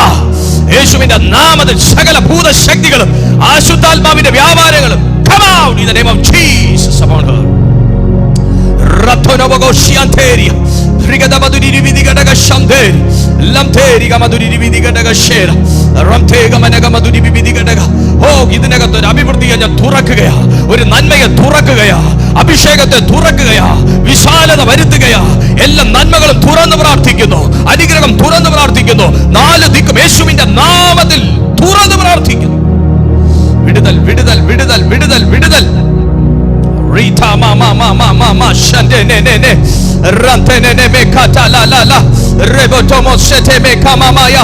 യേശുവിന്റെ നാമത്തിൽ സകല ഭൂതശക്തികളും അശുദ്ധാത്മാവിന്റെ വ്യാപാരങ്ങളും come out in the name of Jesus upon her. Ratonobogoshianteria Rigadabaduri Vidigadaga Shanderi Lamteri Gamaduri Vidigadaga Shera Ramtega Managamaduri Vidigadaga. Oh, ഇതിനകത്ത് ഒരു അഭിവൃദ്ധിയെ ഞാൻ തുറക്കുകയാ, ഒരു നന്മയെ തുറക്കുകയാ, അഭിഷേകത്തെ തുറക്കുകയാ, വിശാലത വരുത്തുകയാ. എല്ലാ നന്മകളും തുറന്ന് പ്രാർത്ഥിക്കുന്നു, അനുഗ്രഹം തുറന്ന് പ്രാർത്ഥിക്കുന്നു. നാല് ദിക്കും യേശുവിന്റെ നാമത്തിൽ തുറന്ന് പ്രാർത്ഥിക്കുന്നു. വിടുതൽ വിടുതൽ വിടുതൽ വിടുതൽ വിടുതൽ. Rita mama mama mama shande ne ne ne rantene ne me kata la la la rebotomo sete me kamama ya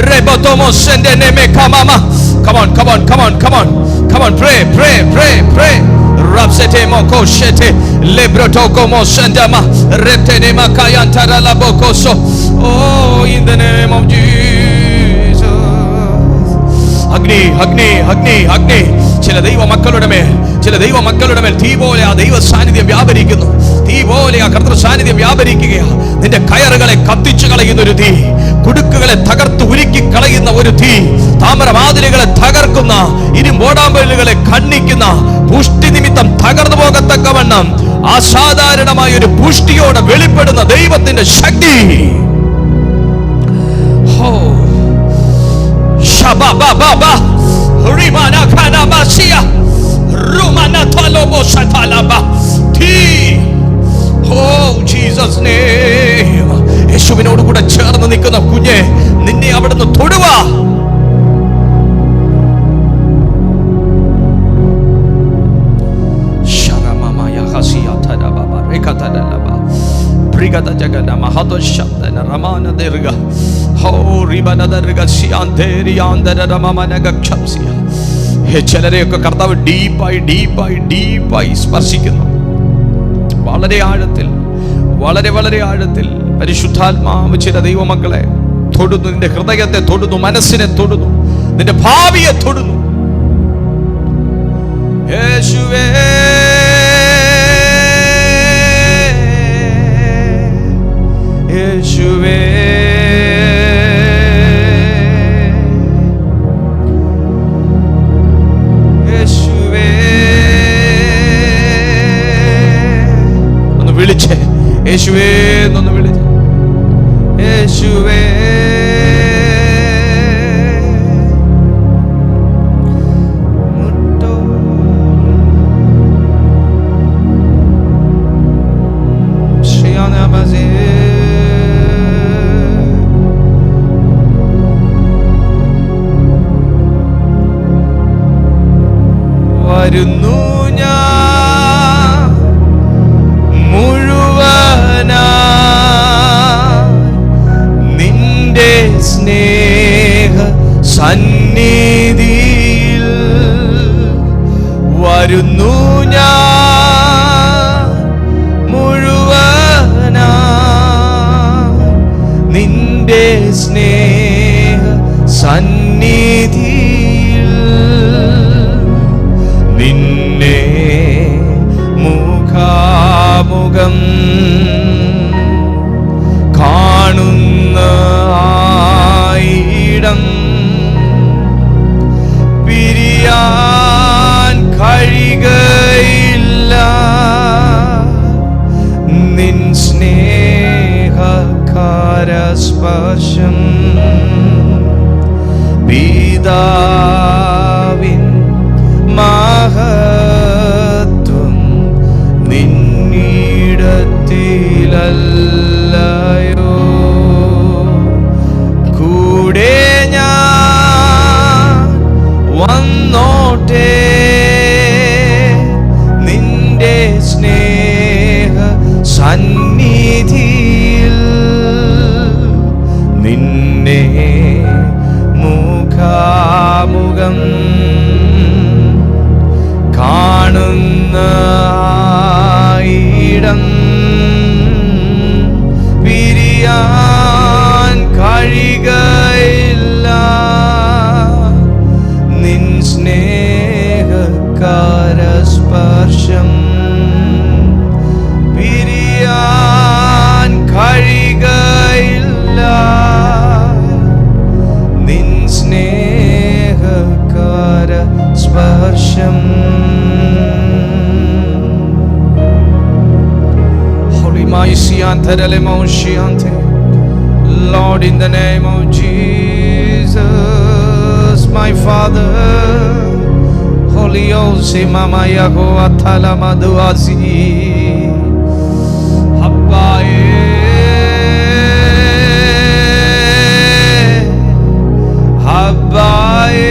rebotomo sende ne me kamama. Come on, come on, come on, come on, come on, pray, pray, pray, pray. Rapsete moko shete lebrotoko mo sendama reptene makayantara la bokoso. Oh, in the name of Jesus. അഗ്നി അഗ്നി അഗ്നി അഗ്നി. ചില ദൈവ മക്കളുടെ മേൽ തീ പോലെ ആ ദൈവ സാന്നിധ്യം വ്യാപരിക്കുന്നു. തീ പോലെ ആ കർത്തൃ സാന്നിധ്യം വ്യാപരിക്കുകയാ. നിന്റെ കയറുകളെ കത്തിച്ചു കളയുന്ന ഒരു തീ, കുടുക്കുകളെ തകർത്ത് ഉരുക്കി കളയുന്ന ഒരു തീ, താമരവാതിലുകളെ തകർക്കുന്ന, ഇരുമ്പോടാമ്പലുകളെ ഖണ്ഡിക്കുന്ന, പുഷ്ടി നിമിത്തം തകർന്നു പോകത്തക്കവണ്ണം അസാധാരണമായ ഒരു പുഷ്ടിയോടെ വെളിപ്പെടുന്ന ദൈവത്തിന്റെ ശക്തി. യേശുവിനോട് കൂടെ ചേർന്ന് നിൽക്കുന്ന കുഞ്ഞെ, നിന്നെ അവിടുന്ന് തൊടുക. ചിലരെയൊക്കെ കർത്താവ് ഡീപ്പായി ഡീപ്പായി ഡീപ്പായി സ്പർശിക്കുന്നു. വളരെ ആഴത്തിൽ, വളരെ വളരെ ആഴത്തിൽ പരിശുദ്ധാത്മാവ് ചില ദൈവമക്കളെ തൊടുന്നു. നിന്റെ ഹൃദയത്തെ തൊടുന്നു, മനസ്സിനെ തൊടുന്നു, നിന്റെ ഭാവിയെ തൊടുന്നു. യേശുവേ യേശുവേ യേശുവേ. ഒന്ന് വിളിച്ചേ, യേശുവേ എന്നൊന്ന് വിളിച്ചേ, യേശുവേ. വരുന്നു ഞാൻ മുഴുവനാ നിന്റെ സ്നേഹ സന്നിധിയിൽ. വരുന്നു ഞാൻ മുഴുവനാ നിന്റെ സ്നേഹ സന്നിധിയിൽ. നിന്നെ മുഖാമുഖം കാണുന്ന ആയിട സ്നേഹകരസ്പർശം പിതാവിൻ മഹത്വം നിന്നിടത്തിലല്ലയോ കൂടെ ഞാൻ വന്നോട്ടെ നിന്റെ സ്നേഹ സന്നിധിയിൽ നിന്നെ മുഖാമുഖം കാണുന്ന ഇടം പിരിയാൻ കഴിയുകയില്ല നിൻ സ്നേഹകരസ്പർശം പിരിയാൻ കഴിയുകയില്ല നിൻ സ്നേഹകരസ്പർശം. Lord, in the name of Jesus, my Father, Holy Ose Mama Yahovah Talamaduasi, Abbaye, Abbaye,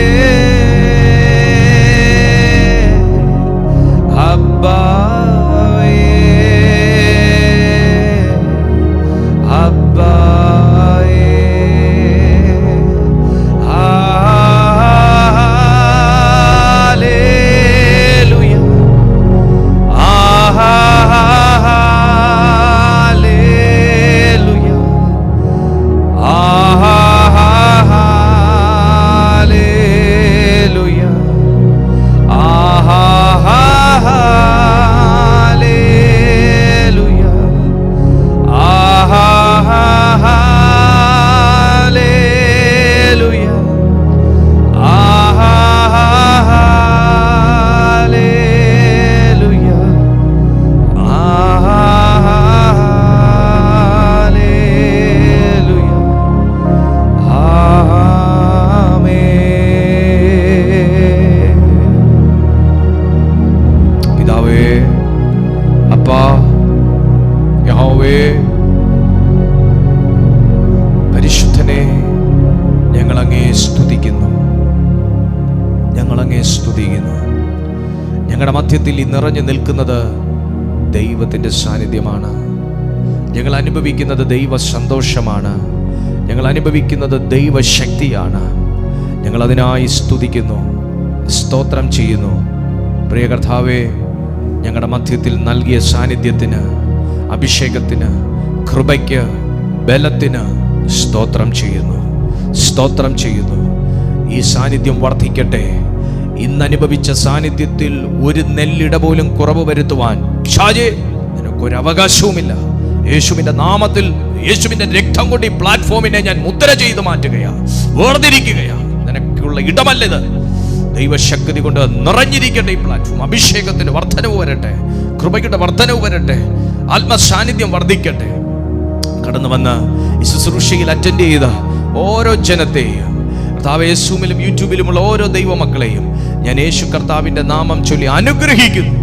പരിശുദ്ധനെ ഞങ്ങളങ്ങേ സ്തുതിക്കുന്നു. ഞങ്ങളുടെ മധ്യത്തിൽ ഈ നിറഞ്ഞു നിൽക്കുന്നത് ദൈവത്തിൻ്റെ സാന്നിധ്യമാണ്. ഞങ്ങൾ അനുഭവിക്കുന്നത് ദൈവ സന്തോഷമാണ്. ഞങ്ങൾ അനുഭവിക്കുന്നത് ദൈവശക്തിയാണ്. ഞങ്ങൾ അതിനായി സ്തുതിക്കുന്നു, സ്തോത്രം ചെയ്യുന്നു. പ്രിയ കർത്താവേ, ഞങ്ങളുടെ മധ്യത്തിൽ നൽകിയ സാന്നിധ്യത്തിന്, അഭിഷേകത്തിന്, കൃപയ്ക്ക്, ബലത്തിന് സ്തോത്രം ചെയ്യുന്നു. ഈ സാന്നിധ്യം വർദ്ധിക്കട്ടെ. ഇന്ന് അനുഭവിച്ച സാന്നിധ്യത്തിൽ ഒരു നെല്ലിട പോലും കുറവ് വരുത്തുവാൻ ഷാജേ നിനക്കൊരു അവകാശവുമില്ല. യേശുവിൻ്റെ നാമത്തിൽ, യേശുവിൻ്റെ രക്തം കൊണ്ട് ഈ പ്ലാറ്റ്ഫോമിനെ ഞാൻ മുദ്ര ചെയ്ത് മാറ്റുകയാ, വേർതിരിക്കുകയാ. നിനക്കുള്ള ഇടമല്ലിത്. ദൈവശക്തി കൊണ്ട് നിറഞ്ഞിരിക്കട്ടെ ഈ പ്ലാറ്റ്ഫോം. അഭിഷേകത്തിന് വർധനവ് വരട്ടെ, കൃപയുടെ വർധനവ് വരട്ടെ, ആത്മസാന്നിധ്യം വർദ്ധിക്കട്ടെ. കടന്നു വന്ന് ഈ ശുശ്രൂഷയിൽ അറ്റൻഡ് ചെയ്ത ഓരോ ജനത്തെയും കർത്താവ് യേശുവിലും യൂട്യൂബിലുമുള്ള ഓരോ ദൈവമക്കളെയും ഞാൻ യേശു കർത്താവിൻ്റെ നാമം ചൊല്ലി അനുഗ്രഹിക്കുന്നു.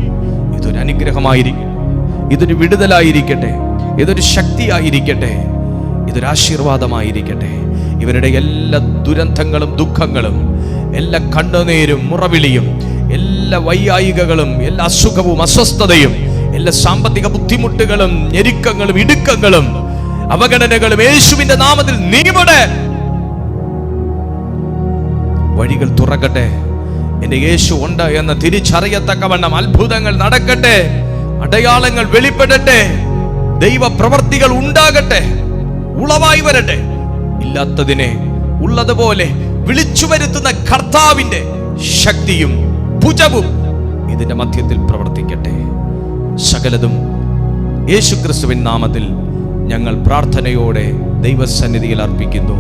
ഇതൊരു അനുഗ്രഹമായിരിക്കും, ഇതൊരു വിടുതലായിരിക്കട്ടെ, ഇതൊരു ശക്തിയായിരിക്കട്ടെ, ഇതൊരു ആശീർവാദമായിരിക്കട്ടെ. ഇവരുടെ എല്ലാ ദുരന്തങ്ങളും ദുഃഖങ്ങളും, എല്ലാ കണ്ണുനീരും മുറവിളിയും, എല്ലാ വൈയായികകളും, എല്ലാ അസുഖവും അസ്വസ്ഥതയും, എല്ലാ സാമ്പത്തിക ബുദ്ധിമുട്ടുകളും ഞെരുക്കങ്ങളും ഇടുക്കങ്ങളും അവഗണനകളും യേശുവിന്റെ നാമത്തിൽ നീങ്ങട്ടെ. വഴികൾ തുറക്കട്ടെ. എന്റെ യേശു ഉണ്ട് എന്ന് തിരിച്ചറിയത്തക്കവണ്ണം അത്ഭുതങ്ങൾ നടക്കട്ടെ, അടയാളങ്ങൾ വെളിപ്പെടട്ടെ, ദൈവ പ്രവർത്തികൾ ഉണ്ടാകട്ടെ, ഉളവായി വരട്ടെ. ഇല്ലാത്തതിനെ ഉള്ളതുപോലെ വിളിച്ചു വരുത്തുന്ന കർത്താവിന്റെ ശക്തിയും ഭുജവും ഇതിന്റെ മധ്യത്തിൽ പ്രവർത്തിക്കട്ടെ. സകലതും യേശുക്രിസ്തുവിൻ നാമത്തിൽ ഞങ്ങൾ പ്രാർത്ഥനയോടെ ദൈവസന്നിധിയിൽ അർപ്പിക്കുന്നു.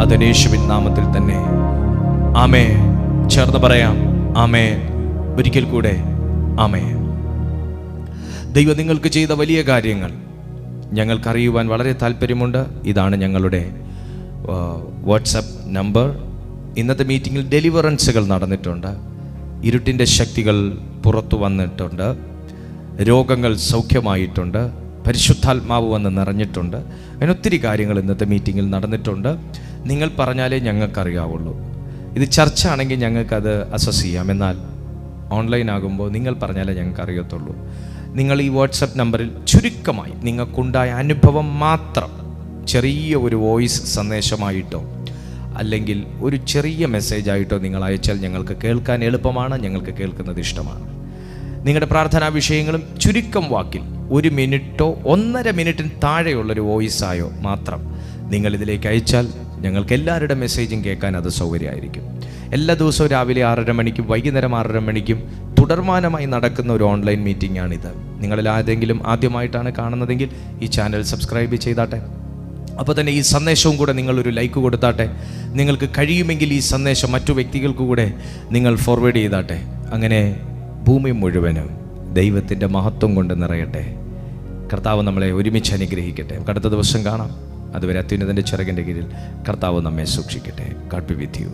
അതിന് യേശുവിൻ നാമത്തിൽ തന്നെ ആമേൻ. ചേർന്ന് പറയാം ആമേൻ. ഒരിക്കൽ കൂടെ ആമേൻ. ദൈവം നിങ്ങൾക്ക് ചെയ്ത വലിയ കാര്യങ്ങൾ, ഞങ്ങൾക്കറിയുവാൻ വളരെ താല്പര്യമുണ്ട്. ഇതാണ് ഞങ്ങളുടെ വാട്സപ്പ് നമ്പർ. ഇന്നത്തെ മീറ്റിങ്ങിൽ ഡെലിവറൻസുകൾ നടന്നിട്ടുണ്ട്, ഇരുട്ടിൻ്റെ ശക്തികൾ പുറത്തു വന്നിട്ടുണ്ട്, രോഗങ്ങൾ സൗഖ്യമായിട്ടുണ്ട്, പരിശുദ്ധാത്മാവ് വന്ന് നിറഞ്ഞിട്ടുണ്ട്. അങ്ങനെ ഒത്തിരി കാര്യങ്ങൾ ഇന്നത്തെ മീറ്റിങ്ങിൽ നടന്നിട്ടുണ്ട്. നിങ്ങൾ പറഞ്ഞാലേ ഞങ്ങൾക്കറിയാവുള്ളൂ. ഇത് ചർച്ച ആണെങ്കിൽ ഞങ്ങൾക്കത് അസസ് ചെയ്യാം, എന്നാൽ ഓൺലൈൻ ആകുമ്പോൾ നിങ്ങൾ പറഞ്ഞാലേ ഞങ്ങൾക്ക് അറിയത്തുള്ളൂ. നിങ്ങൾ ഈ വാട്സപ്പ് നമ്പറിൽ ചുരുക്കമായി നിങ്ങൾക്കുണ്ടായ അനുഭവം മാത്രം ചെറിയ ഒരു വോയിസ് സന്ദേശമായിട്ടോ അല്ലെങ്കിൽ ഒരു ചെറിയ മെസ്സേജായിട്ടോ നിങ്ങൾ അയച്ചാൽ ഞങ്ങൾക്ക് കേൾക്കാൻ എളുപ്പമാണ്, ഞങ്ങൾക്ക് കേൾക്കുന്നത് ഇഷ്ടമാണ്. നിങ്ങളുടെ പ്രാർത്ഥനാ വിഷയങ്ങളും ചുരുക്കം വാക്കിൽ 1 മിനിറ്റോ 1.5 മിനിറ്റിന് താഴെയുള്ളൊരു വോയിസായോ മാത്രം നിങ്ങളിതിലേക്ക് അയച്ചാൽ ഞങ്ങൾക്ക് എല്ലാവരുടെ മെസ്സേജും കേൾക്കാൻ അത് സൗകര്യമായിരിക്കും. എല്ലാ ദിവസവും രാവിലെ 6:30 മണിക്കും വൈകുന്നേരം 6:30 മണിക്കും തുടർമാനമായി നടക്കുന്ന ഒരു ഓൺലൈൻ മീറ്റിംഗ് ആണിത്. നിങ്ങളിൽ ആരെങ്കിലും ആദ്യമായിട്ടാണ് കാണുന്നതെങ്കിൽ ഈ ചാനൽ സബ്സ്ക്രൈബ് ചെയ്താട്ടെ. അപ്പോൾ തന്നെ ഈ സന്ദേശവും കൂടെ നിങ്ങളൊരു ലൈക്ക് കൊടുത്താട്ടെ. നിങ്ങൾക്ക് കഴിയുമെങ്കിൽ ഈ സന്ദേശം മറ്റു വ്യക്തികൾക്ക് കൂടെ നിങ്ങൾ ഫോർവേഡ് ചെയ്താട്ടെ. അങ്ങനെ ഭൂമി മുഴുവനും ദൈവത്തിൻ്റെ മഹത്വം കൊണ്ട് നിറയട്ടെ. കർത്താവ് നമ്മളെ ഒരുമിച്ച് അനുഗ്രഹിക്കട്ടെ. അടുത്ത ദിവസം കാണാം. അതുവരെ അത്യുന്നതൻ്റെ ചിറകിൻ്റെ കീഴിൽ കർത്താവ് നമ്മെ സൂക്ഷിക്കട്ടെ. God be with U.